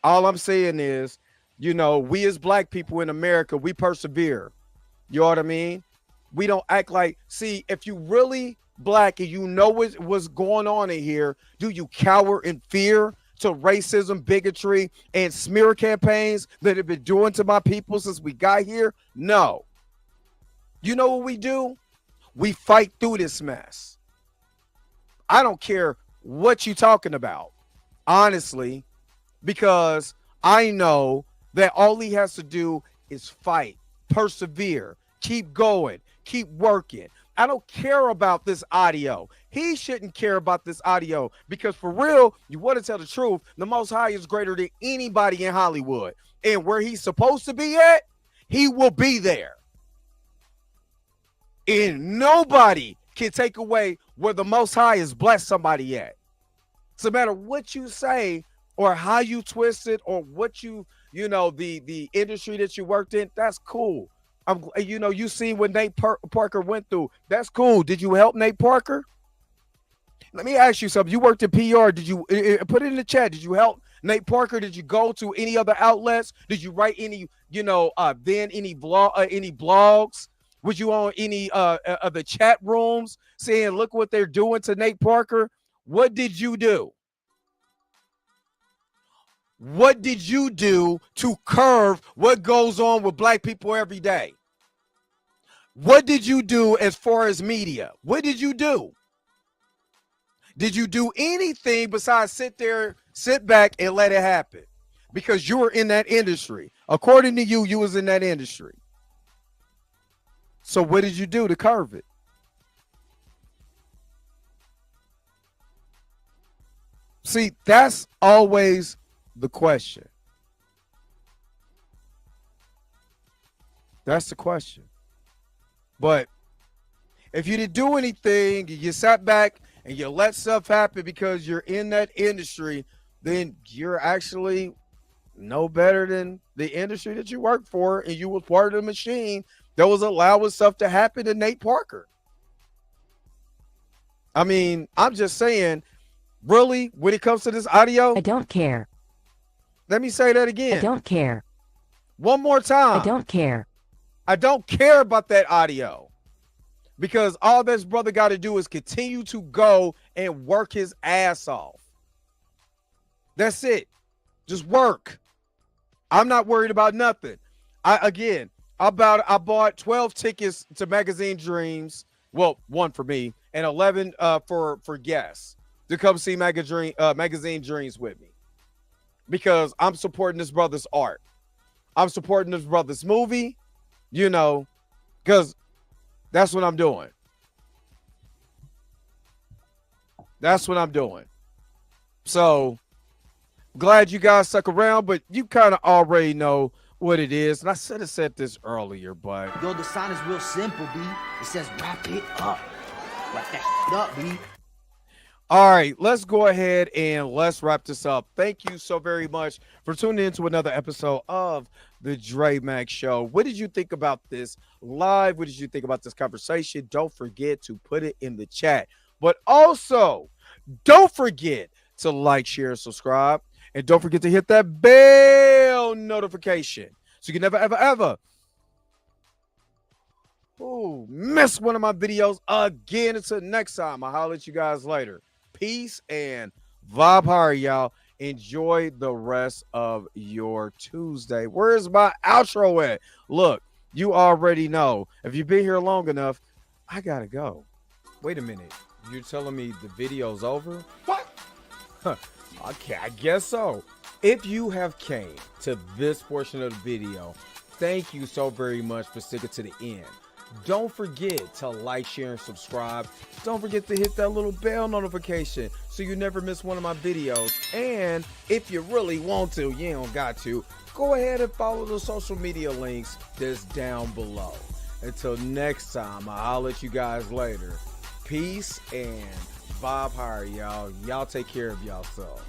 all I'm saying is, we as black people in America, we persevere. You know what I mean? We don't act like, see, if you really black and what's going on in here, do you cower in fear to racism, bigotry, and smear campaigns that have been doing to my people since we got here? No. You know what we do? We fight through this mess. I don't care what you're talking about, honestly, because I know that all he has to do is fight, persevere, keep going, keep working. I don't care about this audio. He shouldn't care about this audio because for real, you want to tell the truth, the Most High is greater than anybody in Hollywood. And where he's supposed to be at, he will be there. And nobody can take away where the Most High has blessed somebody at. So no matter what you say or how you twist it or what you know, the industry that you worked in, that's cool. You see what Nate Parker went through. That's cool. Did you help Nate Parker? Let me ask you something. You worked in PR. Did you put it in the chat? Did you help Nate Parker? Did you go to any other outlets? Did you write any, any blogs? Was you on any of the chat rooms saying, look what they're doing to Nate Parker? What did you do? What did you do to curb what goes on with black people every day? What did you do as far as media? What did you do? Did you do anything besides sit back and let it happen? Because you were in that industry. According to you, you was in that industry. So what did you do to curb it? See, that's always the question. That's the question. But if you didn't do anything, you sat back and you let stuff happen because you're in that industry, then you're actually no better than the industry that you work for, and you were part of the machine that was allowing stuff to happen to Nate Parker. I mean, I'm just saying, really, when it comes to this audio, I don't care. Let me say that again. I don't care. One more time. I don't care. I don't care about that audio because all this brother got to do is continue to go and work his ass off. That's it. Just work. I'm not worried about nothing. I bought 12 tickets to Magazine Dreams. Well, one for me and 11 for guests to come see Magazine Dreams with me because I'm supporting this brother's art. I'm supporting this brother's movie, because that's what I'm doing. That's what I'm doing. So glad you guys stuck around, but you kind of already know what it is. And I should have said this earlier, but yo, the sign is real simple, B. It says wrap it up. Wrap that shit up, B. All right, let's go ahead and let's wrap this up. Thank you so very much for tuning in to another episode of the Dre Max Show. What did you think about this live? What did you think about this conversation? Don't forget to put it in the chat. But also, don't forget to like, share, subscribe. And don't forget to hit that bell notification so you can never, ever, ever miss one of my videos again. Until next time, I'll holler at you guys later. Peace and vibe higher, y'all. Enjoy the rest of your Tuesday. Where's my outro at? Look, you already know. If you've been here long enough, I gotta go. Wait a minute. You're telling me the video's over? What? Okay, I guess so. If you have came to this portion of the video, thank you so very much for sticking to the end. Don't forget to like, share, and subscribe. Don't forget to hit that little bell notification so you never miss one of my videos. And if you really want to, you don't got to, go ahead and follow the social media links that's down below. Until next time, I'll let you guys later. Peace and vibe higher, y'all. Y'all take care of yourself.